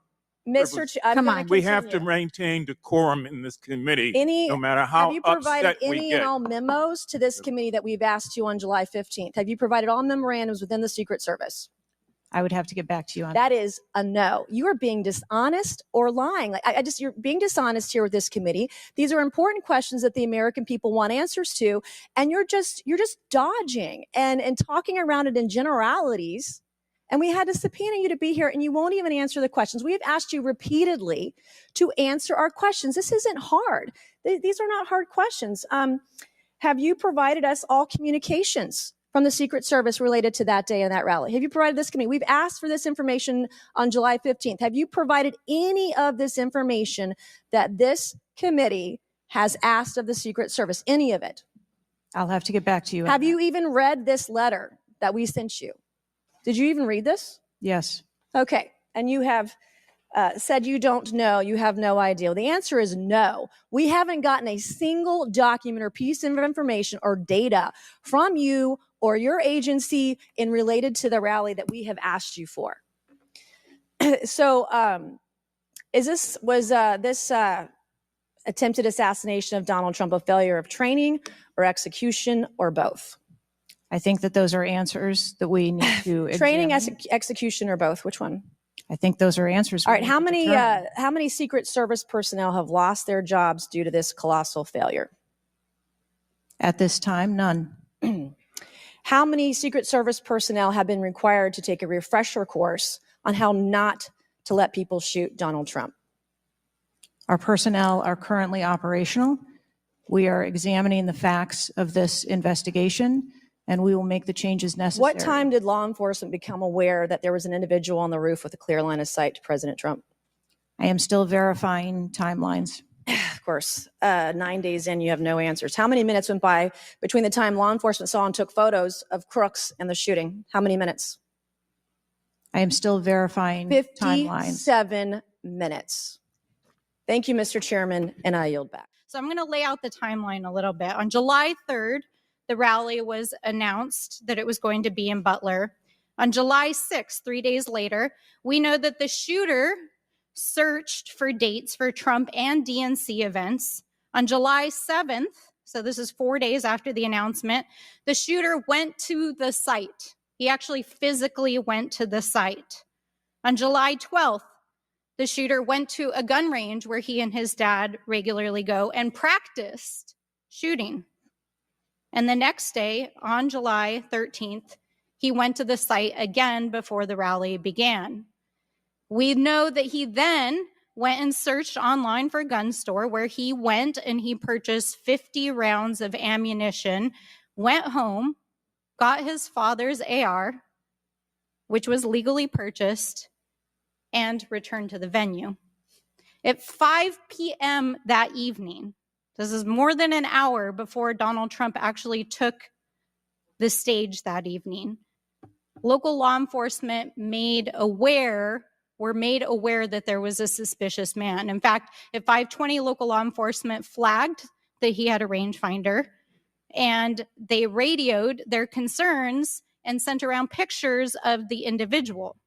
I'm gonna We have to continue. maintain decorum in this committee, Any, no matter how have you provided upset we any get. and all memos to this committee that we've asked you on July 15th? Have you provided all memorandums within the Secret Service? I would have to get back to you on That is a no. You are being dishonest or lying. Like you're being dishonest here with this committee. These are important questions that the American people want answers to, and you're just dodging and talking around it in generalities. And we had to subpoena you to be here, and you won't even answer the questions. We have asked you repeatedly to answer our questions. This isn't hard. These are not hard questions. Have you provided us all communications from the Secret Service related to that day and that rally? Have you provided this committee? We've asked for this information on July 15th. Have you provided any of this information that this committee has asked of the Secret Service? Any of it? I'll have to get back to you. Have you even read this letter that we sent you? Did you even read this? Yes. Okay. And you have said you don't know, you have no idea. The answer is no. We haven't gotten a single document or piece of information or data from you or your agency in related to the rally that we have asked you for. So was this attempted assassination of Donald Trump a failure of training or execution or both? I think that those are answers that we need to Training, examine. execution, or both? Which one? I think those are answers. All right. How many Secret Service personnel have lost their jobs due to this colossal failure? At this time, none. How many Secret Service personnel have been required to take a refresher course on how not to let people shoot Donald Trump? Our personnel are currently operational. We are examining the facts of this investigation, and we will make the changes necessary. What time did law enforcement become aware that there was an individual on the roof with a clear line of sight to President Trump? I am still verifying timelines. Of course, 9 days in, you have no answers. How many minutes went by between the time law enforcement saw and took photos of crooks and the shooting? How many minutes? I am still verifying timelines. 57 minutes. Thank you, Mr. Chairman, and I yield back. So I'm going to lay out the timeline a little bit. On July 3rd, the rally was announced that it was going to be in Butler. On July 6th, 3 days later, we know that the shooter searched for dates for Trump and DNC events. On July 7th, so this is 4 days after the announcement, the shooter went to the site. He actually physically went to the site. On July 12th, the shooter went to a gun range where he and his dad regularly go and practiced shooting. And the next day, on July 13th, he went to the site again before the rally began. We know that he then went and searched online for a gun store where he went and he purchased 50 rounds of ammunition, went home, got his father's AR, which was legally purchased, and returned to the venue. At 5 p.m. that evening, this is more than an hour before Donald Trump actually took the stage that evening, local law enforcement were made aware that there was a suspicious man. In fact, at 5:20, local law enforcement flagged that he had a rangefinder, and they radioed their concerns and sent around pictures of the individual.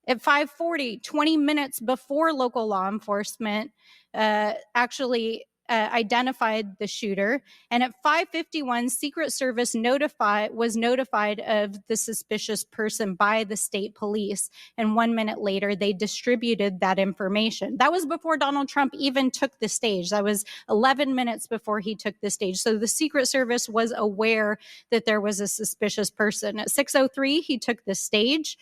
At 5:40, 20 minutes before local law enforcement actually identified the shooter, and at 5:51, Secret Service was notified of the suspicious person by the state police, and 1 minute later, they distributed that information. That was before Donald Trump even took the stage. That was 11 minutes before he took the stage. So the Secret Service was aware that there was a suspicious person. At 6:03, he took the stage.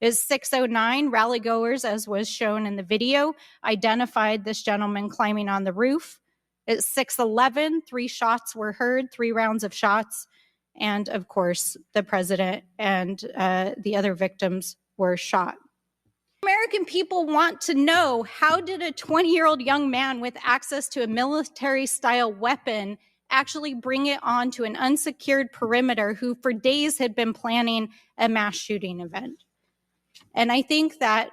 At 6:09, rally goers, as was shown in the video, identified this gentleman climbing on the roof. At 6:11, 3 shots were heard, 3 rounds of shots. And of course, the president and the other victims were shot. American people want to know, how did a 20-year-old young man with access to a military-style weapon actually bring it onto an unsecured perimeter who for days had been planning a mass shooting event? And I think that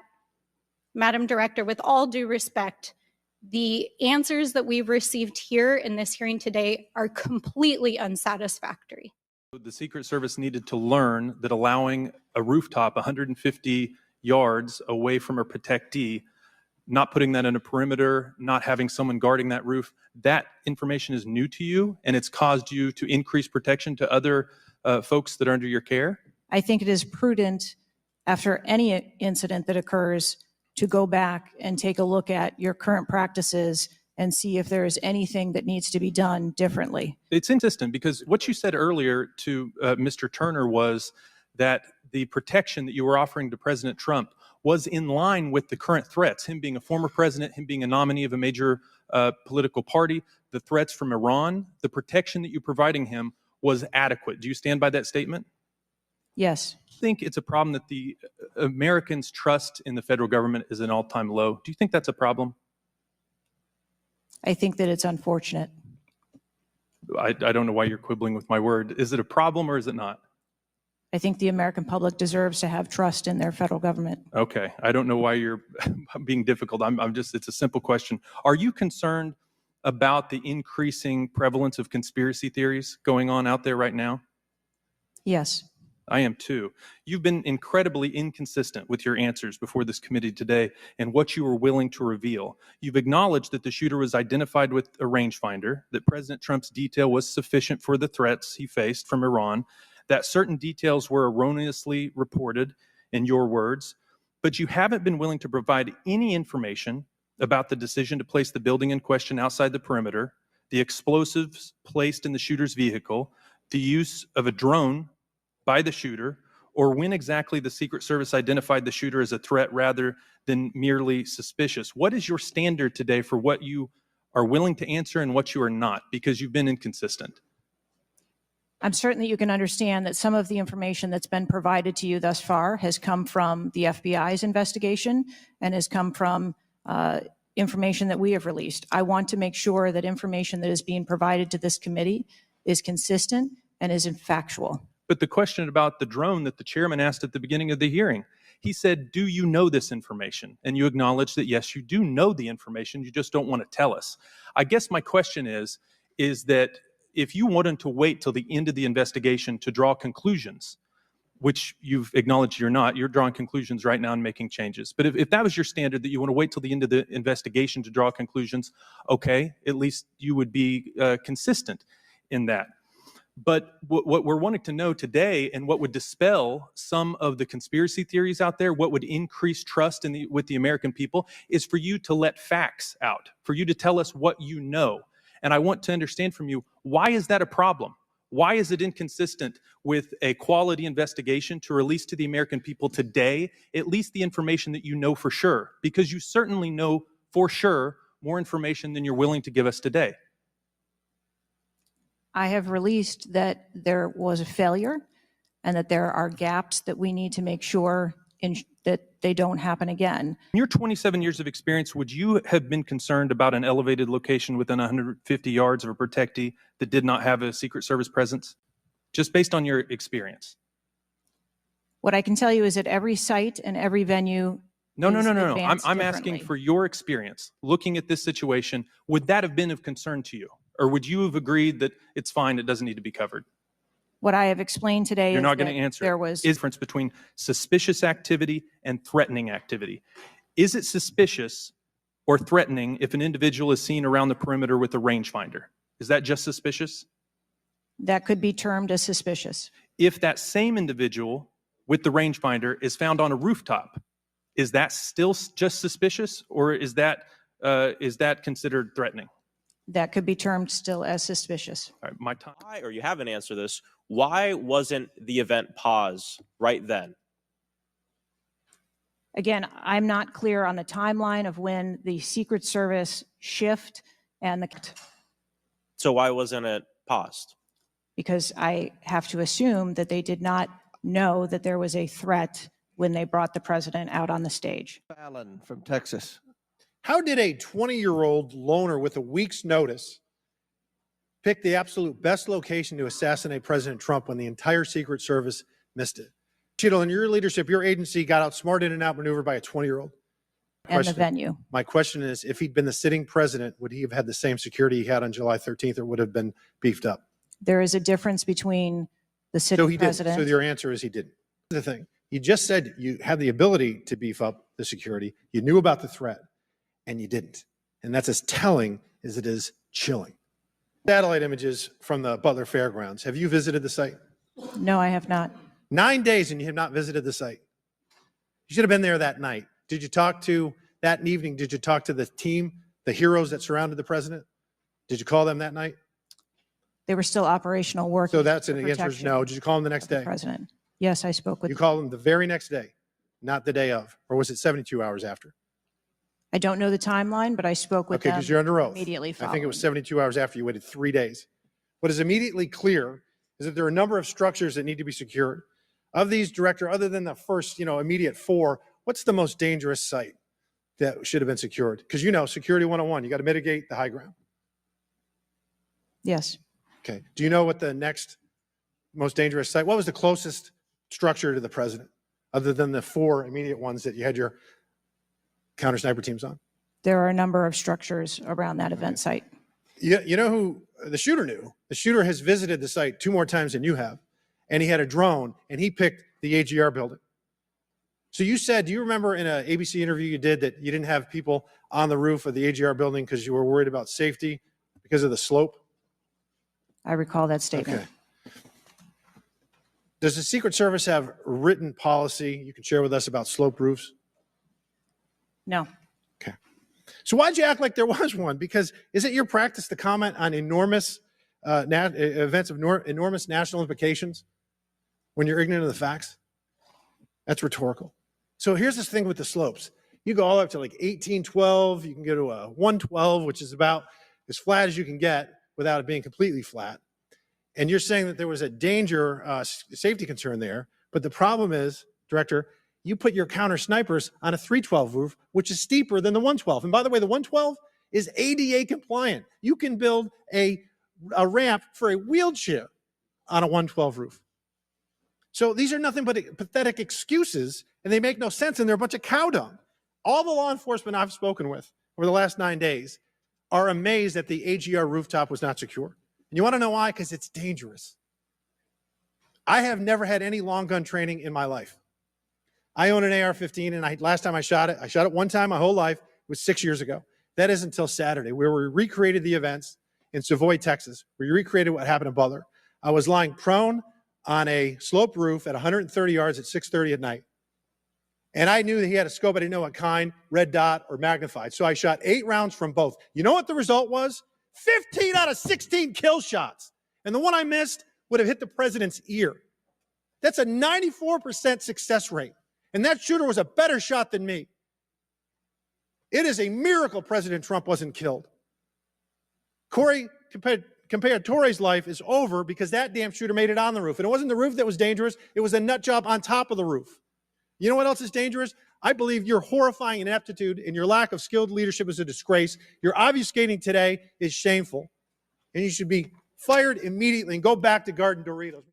Madam Director, with all due respect, the answers that we've received here in this hearing today are completely unsatisfactory. The Secret Service needed to learn that allowing a rooftop 150 yards away from a protectee, not putting that in a perimeter, not having someone guarding that roof, that information is new to you, and it's caused you to increase protection to other folks that are under your care? I think it is prudent after any incident that occurs to go back and take a look at your current practices and see if there is anything that needs to be done differently. It's inconsistent because what you said earlier to Mr. Turner was that the protection that you were offering to President Trump was in line with the current threats, him being a former president, him being a nominee of a major political party, the threats from Iran, the protection that you're providing him was adequate. Do you stand by that statement? Yes. I think it's a problem that the Americans' trust in the federal government is an all-time low. Do you think that's a problem? I think that it's unfortunate. I don't know why you're quibbling with my word. Is it a problem or is it not? I think the American public deserves to have trust in their federal government. Okay. I don't know why you're being difficult. I'm just, it's a simple question. Are you concerned about the increasing prevalence of conspiracy theories going on out there right now? Yes. I am too. You've been incredibly inconsistent with your answers before this committee today and what you were willing to reveal. You've acknowledged that the shooter was identified with a rangefinder, that President Trump's detail was sufficient for the threats he faced from Iran, that certain details were erroneously reported, in your words, but you haven't been willing to provide any information about the decision to place the building in question outside the perimeter, the explosives placed in the shooter's vehicle, the use of a drone by the shooter, or when exactly the Secret Service identified the shooter as a threat rather than merely suspicious. What is your standard today for what you are willing to answer and what you are not? Because you've been inconsistent. I'm certain that you can understand that some of the information that's been provided to you thus far has come from the FBI's investigation and has come from information that we have released. I want to make sure that information that is being provided to this committee is consistent and is factual. But the question about the drone that the chairman asked at the beginning of the hearing, he said, do you know this information? And you acknowledge that, yes, you do know the information, you just don't want to tell us. I guess my question is that if you wanted to wait till the end of the investigation to draw conclusions, which you've acknowledged you're not, you're drawing conclusions right now and making changes. But if that was your standard, that you want to wait till the end of the investigation to draw conclusions, okay, at least you would be consistent in that. But what we're wanting to know today, and what would dispel some of the conspiracy theories out there, what would increase trust with the American people, is for you to let facts out, for you to tell us what you know. And I want to understand from you, why is that a problem? Why is it inconsistent with a quality investigation to release to the American people today at least the information that you know for sure? Because you certainly know for sure more information than you're willing to give us today. I have released that there was a failure and that there are gaps that we need to make sure that they don't happen again. In your 27 years of experience, would you have been concerned about an elevated location within 150 yards of a protectee that did not have a Secret Service presence, just based on your experience? What I can tell you is that every site and every venue No. advanced I'm asking differently. for your experience. Looking at this situation, would that have been of concern to you? Or would you have agreed that it's fine, it doesn't need to be covered? What I have explained today You're is not going to that answer. there was Is the difference between suspicious activity and threatening activity? Is it suspicious or threatening if an individual is seen around the perimeter with a rangefinder? Is that just suspicious? that could be termed as suspicious. If that same individual with the rangefinder is found on a rooftop, is that still just suspicious, or is that considered threatening? That could be termed still as suspicious. All right, my time. Why, or you haven't answered this, why wasn't the event paused right then? Again, I'm not clear on the timeline of when the Secret Service shift and the... So why wasn't it paused? Because I have to assume that they did not know that there was a threat when they brought the president out on the stage. Fallon from Texas. How did a 20-year-old loner with a week's notice pick the absolute best location to assassinate President Trump when the entire Secret Service missed it? Cheadle, in your leadership, your agency got outsmarted and outmaneuvered by a 20-year-old. and the Question. venue. My question is, if he'd been the sitting president, would he have had the same security he had on July 13th, or would have been beefed up? There is a difference between the So sitting he didn't. president. So your answer is he didn't. The thing, you just said you had the ability to beef up the security. You knew about the threat, and you didn't. And that's as telling as it is chilling. Satellite images from the Butler Fairgrounds. Have you visited the site? No, I have not. 9 days and you have not visited the site. You should have been there that night. Did you talk to, that evening, did you talk to the team, the heroes that surrounded the president? Did you call them that night? They were still operational work. So that's an answer is no. Did you call them the next day? President. Yes, I spoke with. You called them the very next day, not the day of, or was it 72 hours after? I don't know the timeline, but I spoke with Okay, them because you're under oath. immediately I following. think it was 72 hours after you waited 3 days. What is immediately clear is that there are a number of structures that need to be secured. Of these, Director, other than the first, immediate 4, what's the most dangerous site that should have been secured? Because security 101, you got to mitigate the high ground. Yes. Okay. Do you know what the next most dangerous site, what was the closest structure to the president, other than the 4 immediate ones that you had your counter sniper teams on? There are a number of structures around that event site. You know who the shooter knew? The shooter has visited the site 2 more times than you have, and he had a drone, and he picked the AGR building. So you said, do you remember in an ABC interview you did that you didn't have people on the roof of the AGR building because you were worried about safety because of the slope? I recall that statement. Okay. Does the Secret Service have written policy you can share with us about slope roofs? No. Okay. So why'd you act like there was one? Because is it your practice to comment on enormous events of enormous national implications when you're ignorant of the facts? That's rhetorical. So here's this thing with the slopes. You go all up to like 1812. You can go to a 112, which is about as flat as you can get without it being completely flat. And you're saying that there was a danger, safety concern there. But the problem is, Director, you put your counter snipers on a 312 roof, which is steeper than the 112. And by the way, the 112 is ADA compliant. You can build a ramp for a wheelchair on a 112 roof. So these are nothing but pathetic excuses, and they make no sense, and they're a bunch of cow dung. All the law enforcement I've spoken with over the last 9 days are amazed that the AGR rooftop was not secure. And you want to know why? Because it's dangerous. I have never had any long gun training in my life. I own an AR-15, and last time I shot it one time my whole life. It was 6 years ago. That is until Saturday, where we recreated the events in Savoy, Texas. We recreated what happened in Butler. I was lying prone on a sloped roof at 130 yards at 6:30 at night. And I knew that he had a scope. I didn't know what kind, red dot or magnified. So I shot 8 rounds from both. You know what the result was? 15 out of 16 kill shots. And the one I missed would have hit the president's ear. That's a 94% success rate. And that shooter was a better shot than me. It is a miracle President Trump wasn't killed. Corey Comparatore life is over because that damn shooter made it on the roof. And it wasn't the roof that was dangerous. It was a nut job on top of the roof. You know what else is dangerous? I believe your horrifying ineptitude and your lack of skilled leadership is a disgrace. Your obfuscating today is shameful. And you should be fired immediately and go back to Garden Doritos.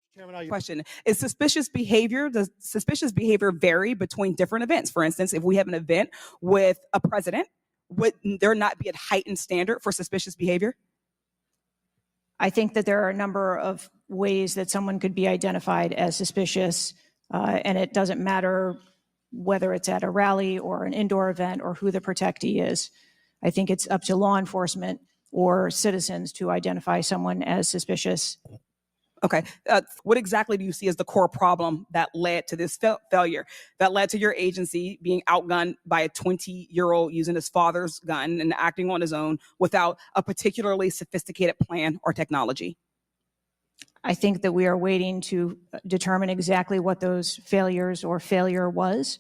Question. Does suspicious behavior vary between different events? For instance, if we have an event with a president, would there not be a heightened standard for suspicious behavior? I think that there are a number of ways that someone could be identified as suspicious, and it doesn't matter whether it's at a rally or an indoor event or who the protectee is. I think it's up to law enforcement or citizens to identify someone as suspicious. Okay. What exactly do you see as the core problem that led to this failure, that led to your agency being outgunned by a 20-year-old using his father's gun and acting on his own without a particularly sophisticated plan or technology? I think that we are waiting to determine exactly what those failures or failure was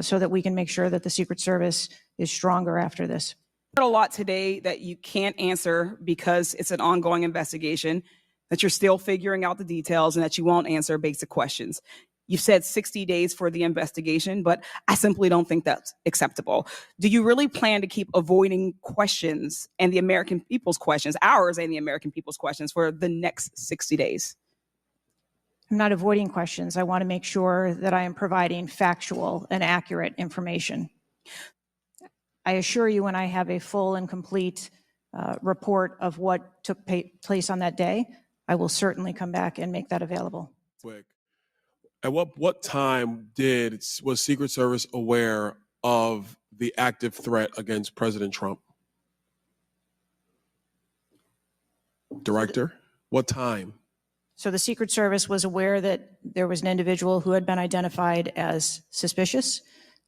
so that we can make sure that the Secret Service is stronger after this. I heard a lot today that you can't answer because it's an ongoing investigation, that you're still figuring out the details, and that you won't answer basic questions. You've said 60 days for the investigation, but I simply don't think that's acceptable. Do you really plan to keep avoiding questions and the American people's questions, ours and the American people's questions, for the next 60 days? I'm not avoiding questions. I want to make sure that I am providing factual and accurate information. I assure you, when I have a full and complete report of what took place on that day, I will certainly come back and make that available. Quick. At what time was Secret Service aware of the active threat against President Trump? Director, what time? So the Secret Service was aware that there was an individual who had been identified as suspicious,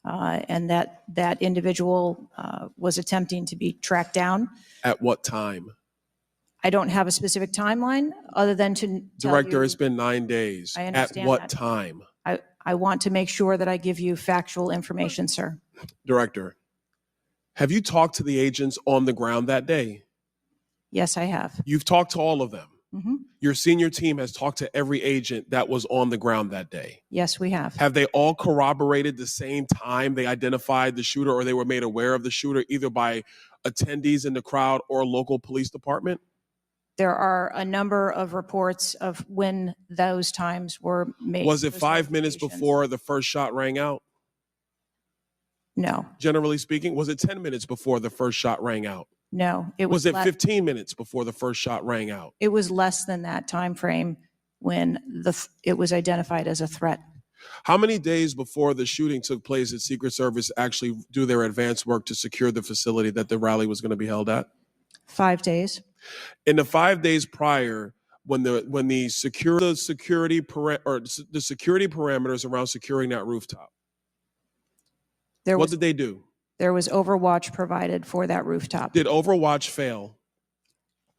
and that individual was attempting to be tracked down. At what time? I don't have a specific timeline other than to tell Director, you, it's been 9 days. I At understand what that. time? I want to make sure that I give you factual information, sir. Director, have you talked to the agents on the ground that day? Yes, I have. You've talked to all of them. Mhm. Your senior team has talked to every agent that was on the ground that day. Yes, we have. Have they all corroborated the same time they identified the shooter or they were made aware of the shooter, either by attendees in the crowd or local police department? There are a number of reports of when those times were made. Was it those 5 minutes notifications. before the first shot rang out? No, Generally speaking, was it 10 minutes before the first shot rang out? no. It Was it le- 15 minutes before the first shot rang out? It was less than that time frame when it was identified as a threat. How many days before the shooting took place did Secret Service actually do their advance work to secure the facility that the rally was going to be held at? 5 days. In the 5 days prior, when the security parameters around securing that rooftop, what did they do? There was overwatch provided for that rooftop. Did Overwatch fail?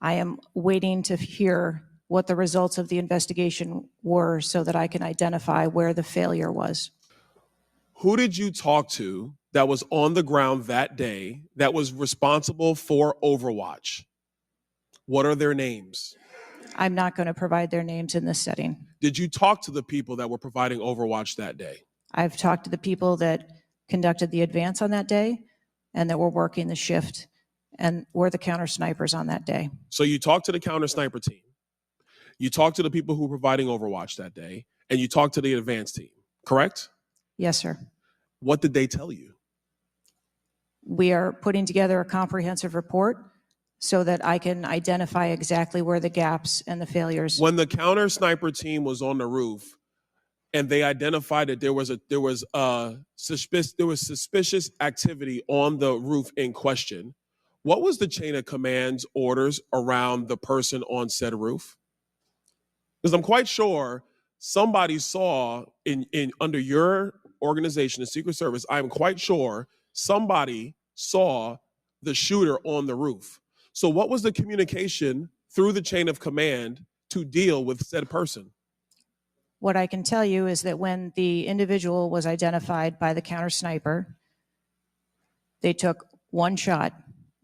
I am waiting to hear what the results of the investigation were so that I can identify where the failure was. Who did you talk to that was on the ground that day that was responsible for Overwatch? What are their names? I'm not going to provide their names in this setting. Did you talk to the people that were providing Overwatch that day? I've talked to the people that conducted the advance on that day and that were working the shift and were the counter snipers on that day. So you talked to the counter sniper team. You talked to the people who were providing Overwatch that day, and you talked to the advance team, correct? Yes, sir. What did they tell you? We are putting together a comprehensive report so that I can identify exactly where the gaps and the failures. When the counter sniper team was on the roof and they identified that there was suspicious activity on the roof in question, what was the chain of command's orders around the person on said roof? Because I'm quite sure somebody saw in under your organization, the Secret Service, I'm quite sure somebody saw the shooter on the roof. So what was the communication through the chain of command to deal with said person? What I can tell you is that when the individual was identified by the counter sniper, they took one shot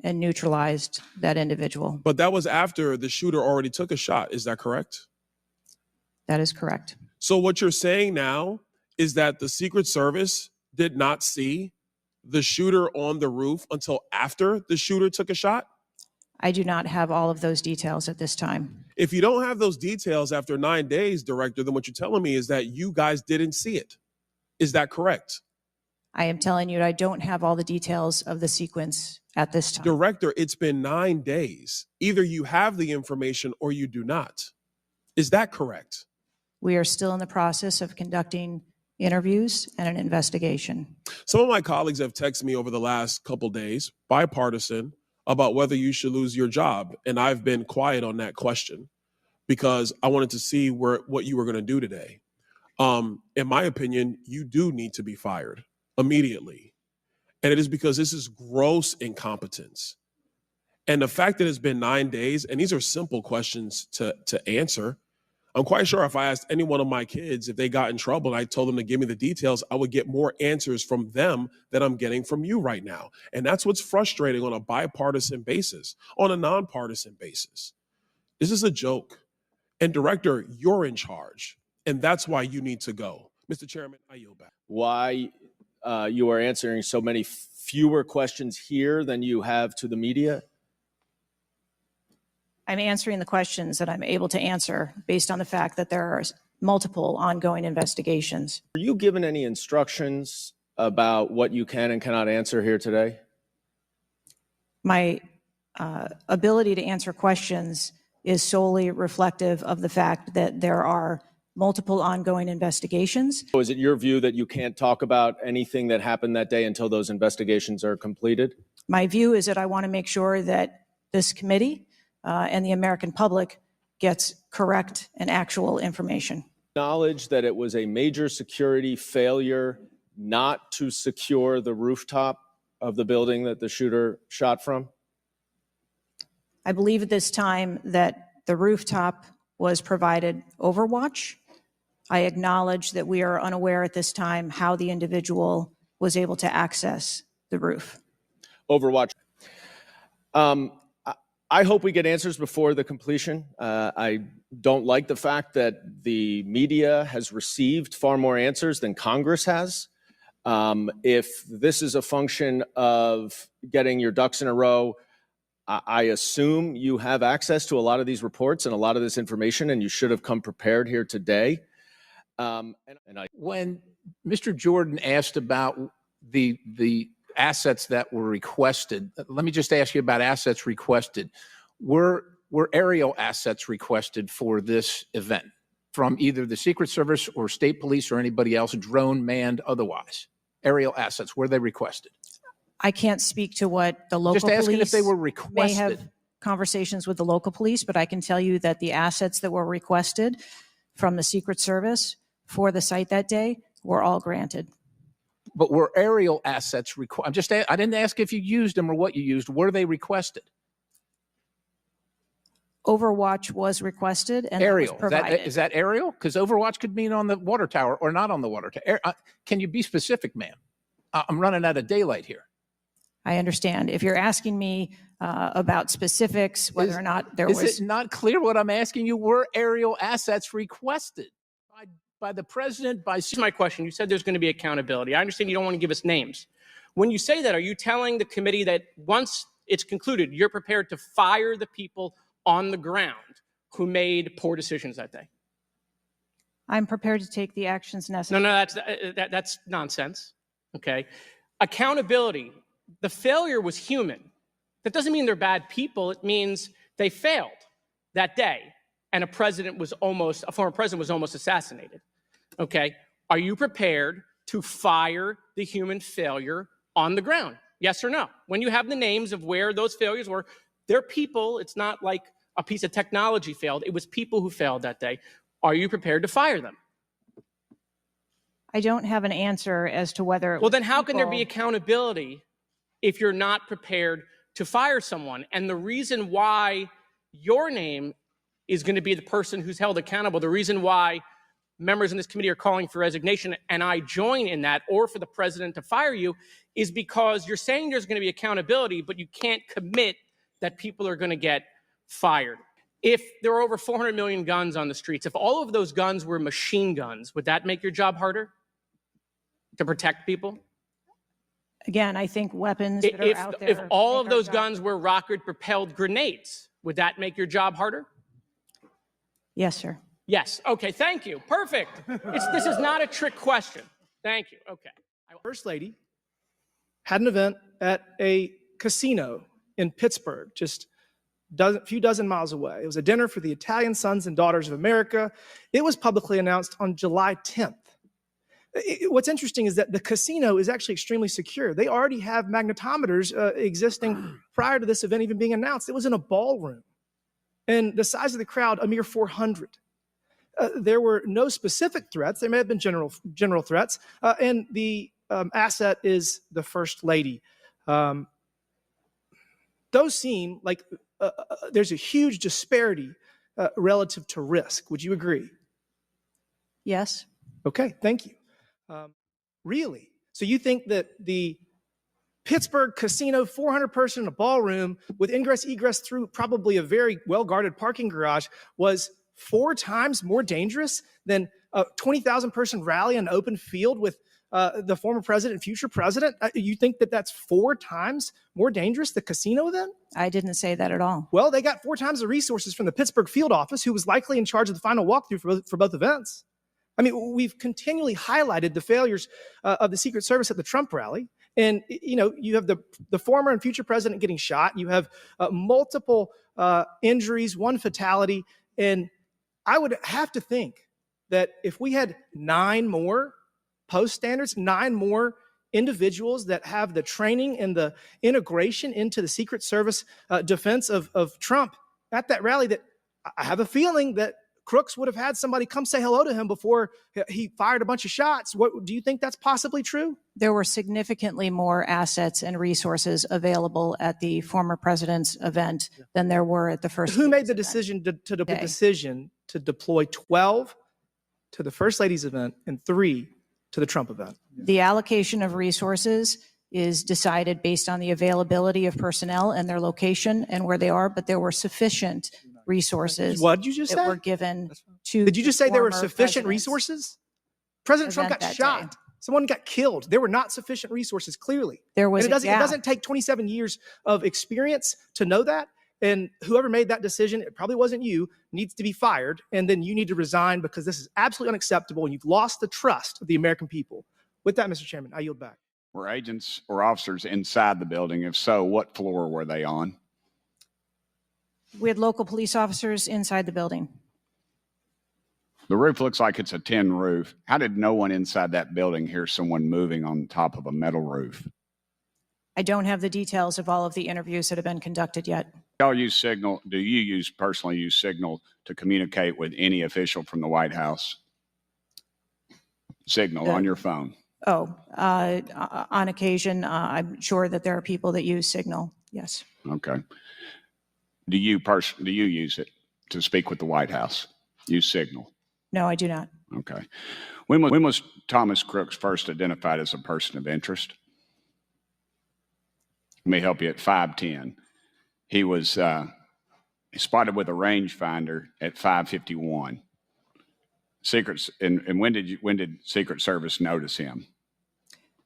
and neutralized that individual. But that was after the shooter already took a shot. Is that correct? That is correct. So what you're saying now is that the Secret Service did not see the shooter on the roof until after the shooter took a shot? I do not have all of those details at this time. If you don't have those details after 9 days, Director, then what you're telling me is that you guys didn't see it. Is that correct? I am telling you, I don't have all the details of the sequence at this time. Director, it's been 9 days. Either you have the information or you do not. Is that correct? We are still in the process of conducting interviews and an investigation. Some of my colleagues have texted me over the last couple days, bipartisan, about whether you should lose your job. And I've been quiet on that question because I wanted to see what you were going to do today. In my opinion, you do need to be fired immediately. And it is because this is gross incompetence. And the fact that it's been 9 days, and these are simple questions to answer. I'm quite sure if I asked any one of my kids if they got in trouble and I told them to give me the details, I would get more answers from them than I'm getting from you right now. And that's what's frustrating on a bipartisan basis, on a nonpartisan basis. This is a joke. And Director, you're in charge. And that's why you need to go. Mr. Chairman, I yield back. Why you are answering so many fewer questions here than you have to the media? I'm answering the questions that I'm able to answer based on the fact that there are multiple ongoing investigations. Were you given any instructions about what you can and cannot answer here today? My ability to answer questions is solely reflective of the fact that there are multiple ongoing investigations. So is it your view that you can't talk about anything that happened that day until those investigations are completed? My view is that I want to make sure that this committee and the American public gets correct and actual information. Knowledge that it was a major security failure not to secure the rooftop of the building that the shooter shot from? I believe at this time that the rooftop was provided overwatch. I acknowledge that we are unaware at this time how the individual was able to access the roof. Overwatch. I hope we get answers before the completion. I don't like the fact that the media has received far more answers than Congress has. If this is a function of getting your ducks in a row, I assume you have access to a lot of these reports and a lot of this information, and you should have come prepared here today. When Mr. Jordan asked about the assets that were requested, let me just ask you about assets requested. Were aerial assets requested for this event from either the Secret Service or state police or anybody else, drone, manned, otherwise? Aerial assets, were they requested? I can't speak to what the local Just asking police if they were may have requested. conversations with the local police, but I can tell you that the assets that were requested from the Secret Service for the site that day were all granted. But were aerial assets required? I didn't ask if you used them or what you used. Were they requested? Overwatch was requested and Aerial. that was provided. Is that aerial? Because Overwatch could mean on the water tower or not on the water tower. Can you be specific, ma'am? I'm running out of daylight here. I understand. If you're asking me about specifics, whether or not there was. Is it not clear what I'm asking you? Were aerial assets requested by the president? Here's my question. You said there's going to be accountability. I understand you don't want to give us names. When you say that, are you telling the committee that once it's concluded, you're prepared to fire the people on the ground who made poor decisions that day? I'm prepared to take the actions necessary. No, that's nonsense. Okay. Accountability. The failure was human. That doesn't mean they're bad people. It means they failed that day, and a former president was almost assassinated. Okay. Are you prepared to fire the human failure on the ground? Yes or no? When you have the names of where those failures were, they're people. It's not like a piece of technology failed. It was people who failed that day. Are you prepared to fire them? I don't have an answer as to whether. Well, then how can there be accountability if you're not prepared to fire someone? And the reason why your name is going to be the person who's held accountable, the reason why members in this committee are calling for resignation, and I join in that, or for the president to fire you, is because you're saying there's going to be accountability, but you can't commit that people are going to get fired. If there are over 400 million guns on the streets, if all of those guns were machine guns, would that make your job harder to protect people? Again, I think weapons that are out there. If all of those guns were rocket-propelled grenades, would that make your job harder? Yes, sir. Yes. Okay, thank you. Perfect. This is not a trick question. Thank you. Okay. First Lady had an event at a casino in Pittsburgh, just a few dozen miles away. It was a dinner for the Italian Sons and Daughters of America. It was publicly announced on July 10th. What's interesting is that the casino is actually extremely secure. They already have magnetometers existing prior to this event even being announced. It was in a ballroom. And the size of the crowd, a mere 400. There were no specific threats. There may have been general threats. And the asset is the First Lady. Those seem like there's a huge disparity relative to risk. Would you agree? Yes. Okay, thank you. Really? So you think that the Pittsburgh casino, 400 person in a ballroom with ingress egress through probably a very well-guarded parking garage was 4 times more dangerous than a 20,000 person rally in an open field with the former president and future president? You think that that's 4 times more dangerous, the casino then? I didn't say that at all. Well, they got 4 times the resources from the Pittsburgh field office, who was likely in charge of the final walkthrough for both events. I mean, we've continually highlighted the failures of the Secret Service at the Trump rally. And, you have the former and future president getting shot. You have multiple injuries, one fatality. And I would have to think that if we had 9 more post standards, 9 more individuals that have the training and the integration into the Secret Service defense of Trump at that rally, that I have a feeling that Crooks would have had somebody come say hello to him before he fired a bunch of shots. What do you think that's possibly true? There were significantly more assets and resources available at the former president's event than there were at the first. Who made the decision to deploy 12 to the First Lady's event and 3 to the Trump event? The allocation of resources is decided based on the availability of personnel and their location and where they are, but there were sufficient resources. What did you just that say? were given to. Did you just say there were former sufficient president's resources? President Trump event got that shot. day. Someone got killed. There were not sufficient resources, clearly. There was And it a gap. doesn't take 27 years of experience to know that. And whoever made that decision, it probably wasn't you, needs to be fired. And then you need to resign because this is absolutely unacceptable. And you've lost the trust of the American people. With that, Mr. Chairman, I yield back. Were agents or officers inside the building? If so, what floor were they on? We had local police officers inside the building. The roof looks like it's a tin roof. How did no one inside that building hear someone moving on top of a metal roof? I don't have the details of all of the interviews that have been conducted yet. Y'all use Signal? Do you personally use Signal to communicate with any official from the White House? Signal on your phone. On occasion, I'm sure that there are people that use Signal. Yes. Okay. Do you use it to speak with the White House? Use Signal? No, I do not. Okay. When was Thomas Crooks first identified as a person of interest? Let me help you. At 5:10, he was spotted with a rangefinder at 5:51. And when did Secret Service notice him?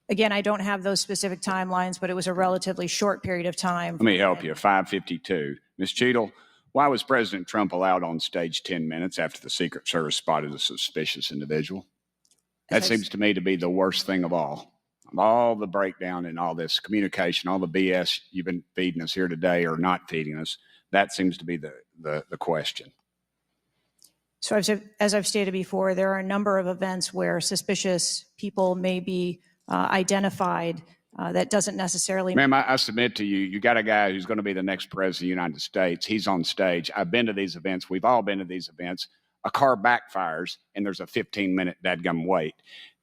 Again, I don't have those specific timelines, but it was a relatively short period of time. Let me help you. 5:52. Ms. Cheadle, why was President Trump allowed on stage 10 minutes after the Secret Service spotted a suspicious individual? That seems to me to be the worst thing of all. Of all the breakdown and all this communication, all the BS you've been feeding us here today or not feeding us, that seems to be the question. So as I've stated before, there are a number of events where suspicious people may be identified. That doesn't necessarily. Ma'am, I submit to you, you got a guy who's going to be the next president of the United States. He's on stage. I've been to these events. We've all been to these events. A car backfires and there's a 15-minute dadgum wait.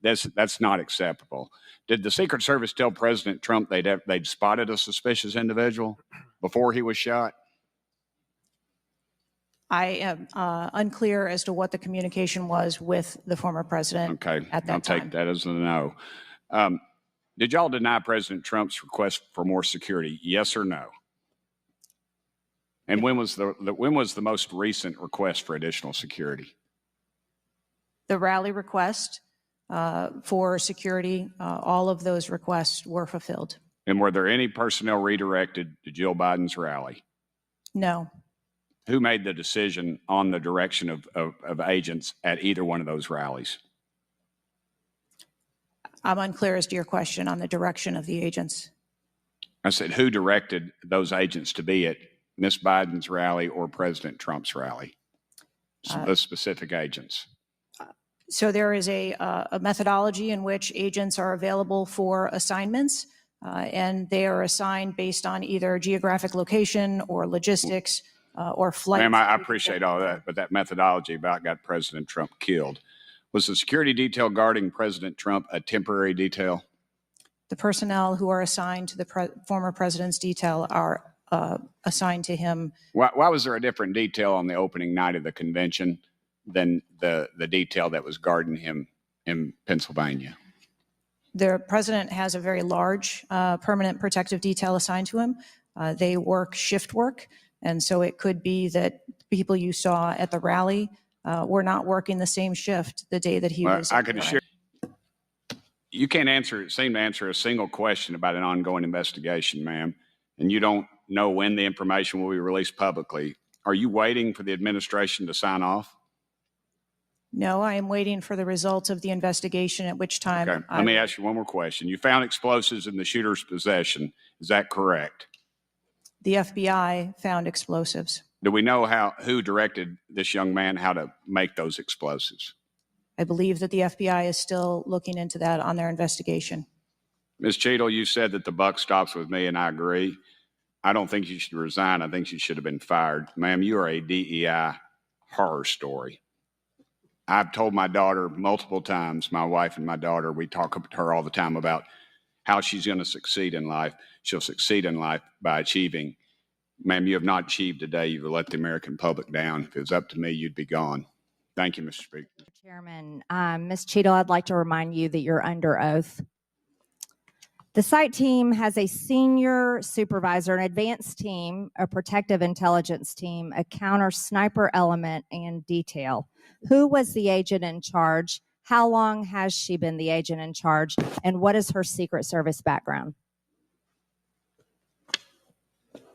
That's not acceptable. Did the Secret Service tell President Trump they'd spotted a suspicious individual before he was shot? I am unclear as to what the communication was with the former president at that I'll time. take that as a no. Did y'all deny President Trump's request for more security? Yes or no? And when was the most recent request for additional security? The rally request for security, all of those requests were fulfilled. And were there any personnel redirected to Jill Biden's rally? No. Who made the decision on the direction of agents at either one of those rallies? I'm unclear as to your question on the direction of the agents. I said, who directed those agents to be at Miss Biden's rally or President Trump's rally? Those specific agents. So there is a methodology in which agents are available for assignments, and they are assigned based on either geographic location or logistics or flight. Ma'am, I appreciate all that, but that methodology about got President Trump killed. Was the security detail guarding President Trump a temporary detail? The personnel who are assigned to the former president's detail are assigned to him. Why was there a different detail on the opening night of the convention than the detail that was guarding him in Pennsylvania? The president has a very large permanent protective detail assigned to him. They work shift work, and so it could be that people you saw at the rally were not working the same shift the day that he was. I can assure you can't seem to answer a single question about an ongoing investigation, ma'am, and you don't know when the information will be released publicly. Are you waiting for the administration to sign off? No, I am waiting for the results of the investigation, at which time Okay. Let me ask you one more question. You found explosives in the shooter's possession. Is that correct? the FBI found explosives. Do we know who directed this young man how to make those explosives? I believe that the FBI is still looking into that on their investigation. Ms. Cheadle, you said that the buck stops with me, and I agree. I don't think you should resign. I think you should have been fired. Ma'am, you are a DEI horror story. I've told my daughter multiple times, my wife and my daughter, we talk to her all the time about how she's going to succeed in life. She'll succeed in life by achieving. Ma'am, you have not achieved today. You've let the American public down. If it was up to me, you'd be gone. Thank you, Mr. Speaker. Chairman, Ms. Cheadle, I'd like to remind you that you're under oath. The site team has a senior supervisor, an advanced team, a protective intelligence team, a counter sniper element, and detail. Who was the agent in charge? How long has she been the agent in charge? And what is her Secret Service background?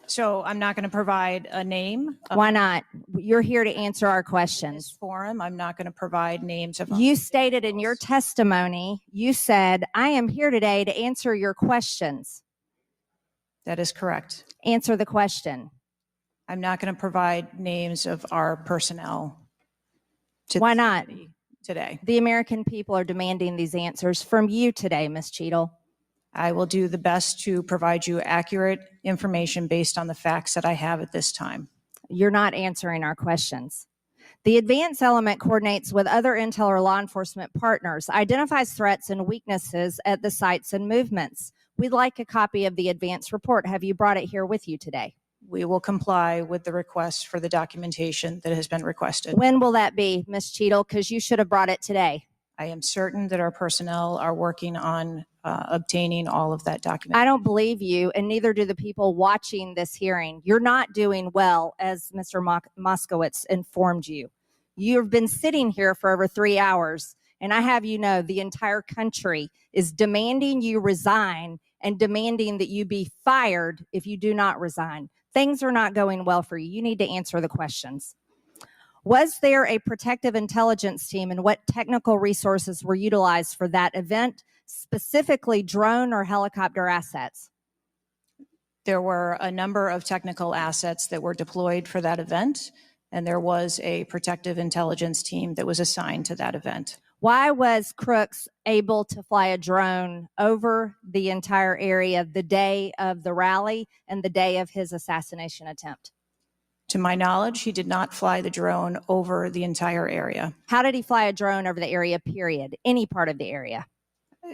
So I'm not going to provide a name. Why not? You're here to answer our This questions. forum, I'm not going to provide names of. You stated in your testimony, you said, I am here today to answer your questions. That is correct. Answer the question. I'm not going to provide names of our personnel. Why not? Today. The American people are demanding these answers from you today, Ms. Cheadle. I will do the best to provide you accurate information based on the facts that I have at this time. You're not answering our questions. The advance element coordinates with other intel or law enforcement partners, identifies threats and weaknesses at the sites and movements. We'd like a copy of the advance report. Have you brought it here with you today? We will comply with the request for the documentation that has been requested. When will that be, Ms. Cheadle? Because you should have brought it today. I am certain that our personnel are working on obtaining all of that document. I don't believe you, and neither do the people watching this hearing. You're not doing well, as Mr. Moskowitz informed you. You've been sitting here for over 3 hours, and I have you know the entire country is demanding you resign and demanding that you be fired if you do not resign. Things are not going well for you. You need to answer the questions. Was there a protective intelligence team, and what technical resources were utilized for that event, specifically drone or helicopter assets? There were a number of technical assets that were deployed for that event, and there was a protective intelligence team that was assigned to that event. Why was Crooks able to fly a drone over the entire area the day of the rally and the day of his assassination attempt? To my knowledge, he did not fly the drone over the entire area. How did he fly a drone over the area, period? Any part of the area?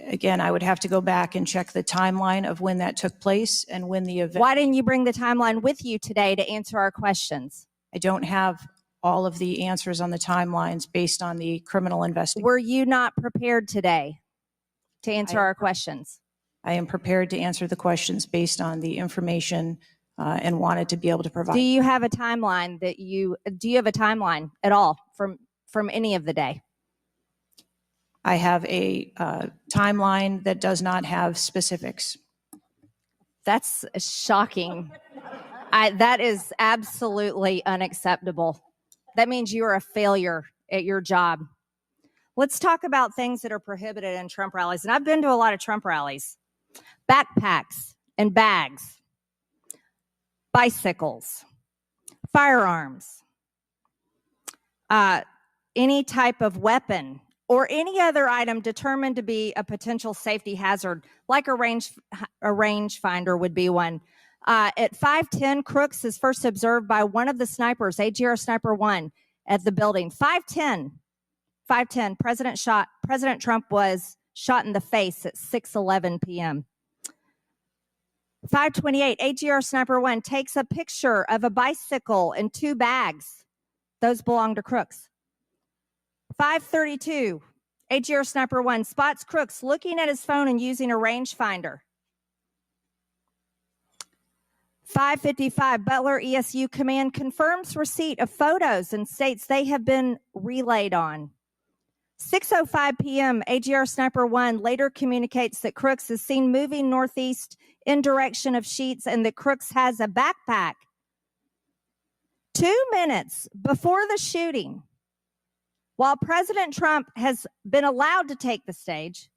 Again, I would have to go back and check the timeline of when that took place and when the event. Why didn't you bring the timeline with you today to answer our questions? I don't have all of the answers on the timelines based on the criminal investigation. Were you not prepared today to answer our questions? I am prepared to answer the questions based on the information and wanted to be able to provide. Do you have a timeline do you have a timeline at all from any of the day? I have a timeline that does not have specifics. That's shocking. That is absolutely unacceptable. That means you are a failure at your job. Let's talk about things that are prohibited in Trump rallies. And I've been to a lot of Trump rallies. Backpacks and bags, bicycles, firearms, any type of weapon, or any other item determined to be a potential safety hazard, like a rangefinder would be one. At 5:10, Crooks is first observed by one of the snipers, AGR Sniper 1, at the building. 5:10, President Trump was shot in the face at 6:11 p.m. 5:28, AGR Sniper 1 takes a picture of a bicycle and 2 bags. Those belong to Crooks. 5:32, AGR Sniper 1 spots Crooks looking at his phone and using a rangefinder. 5:55, Butler ESU Command confirms receipt of photos and states they have been relayed on. 6:05 p.m., AGR Sniper 1 later communicates that Crooks is seen moving northeast in direction of Sheets and that Crooks has a backpack. 2 minutes before the shooting, While President Trump has been allowed to take the stage,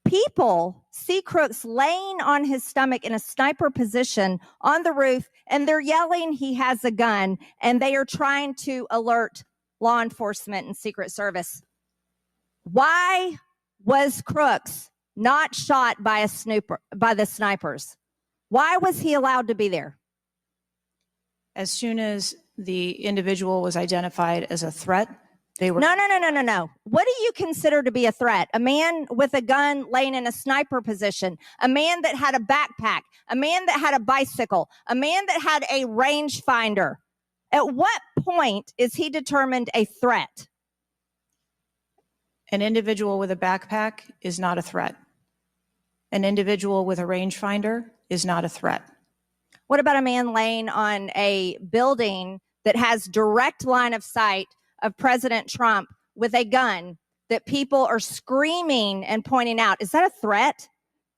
people see Crooks laying on his stomach in a sniper position on the roof, and they're yelling he has a gun, and they are trying to alert law enforcement and Secret Service. Why was Crooks not shot by the snipers? Why was he allowed to be there? As soon as the individual was identified as a threat, they were... No. What do you consider to be a threat? A man with a gun laying in a sniper position, a man that had a backpack, a man that had a bicycle, a man that had a rangefinder. At what point is he determined a threat? An individual with a backpack is not a threat. An individual with a rangefinder is not a threat. What about a man laying on a building that has direct line of sight of President Trump with a gun that people are screaming and pointing out? Is that a threat,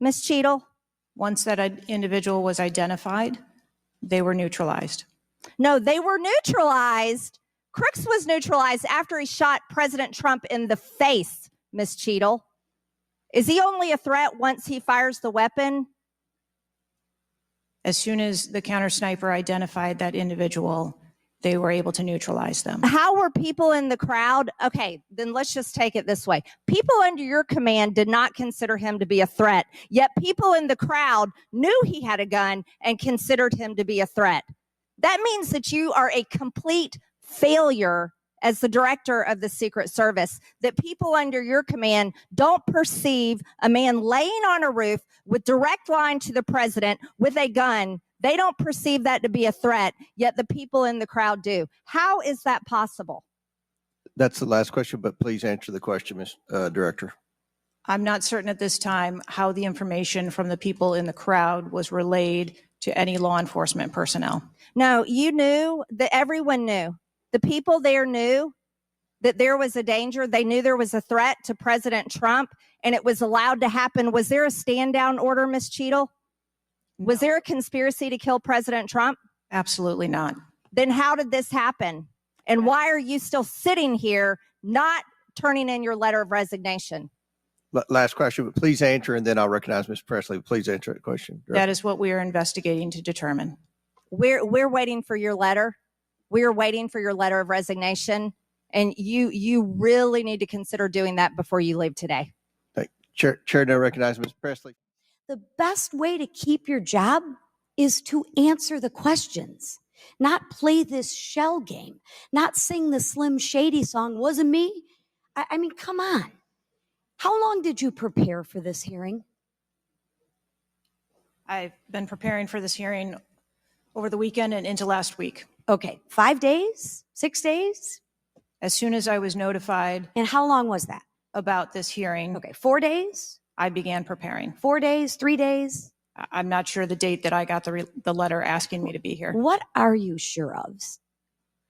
Ms. Cheadle? Once that individual was identified, they were neutralized. No, they were neutralized. Crooks was neutralized after he shot President Trump in the face, Ms. Cheadle. Is he only a threat once he fires the weapon? As soon as the counter sniper identified that individual, they were able to neutralize them. How were people in the crowd? Okay, then let's just take it this way. People under your command did not consider him to be a threat, yet people in the crowd knew he had a gun and considered him to be a threat. That means that you are a complete failure as the director of the Secret Service, that people under your command don't perceive a man laying on a roof with direct line to the president with a gun. They don't perceive that to be a threat, yet the people in the crowd do. How is that possible? That's the last question, but please answer the question, Ms. Director. I'm not certain at this time how the information from the people in the crowd was relayed to any law enforcement personnel. No, you knew that everyone knew. The people there knew that there was a danger. They knew there was a threat to President Trump, and it was allowed to happen. Was there a stand down order, Ms. Cheadle? No. Was there a conspiracy to kill President Trump? Absolutely not. Then how did this happen? And why are you still sitting here not turning in your letter of resignation? Last question, but please answer, and then I'll recognize Ms. Presley. Please answer that question. That is what we are investigating to determine. We're waiting for your letter. We are waiting for your letter of resignation, and you really need to consider doing that before you leave today. Chair now recognizes Ms. Presley. The best way to keep your job is to answer the questions, not play this shell game, not sing the Slim Shady song, wasn't me. I mean, come on. How long did you prepare for this hearing? I've been preparing for this hearing over the weekend and into last week. Okay, 5 days, 6 days? As soon as I was notified. And how long was that? About this hearing. Okay, 4 days? I began preparing. 4 days, 3 days? I'm not sure the date that I got the letter asking me to be here. What are you sure of?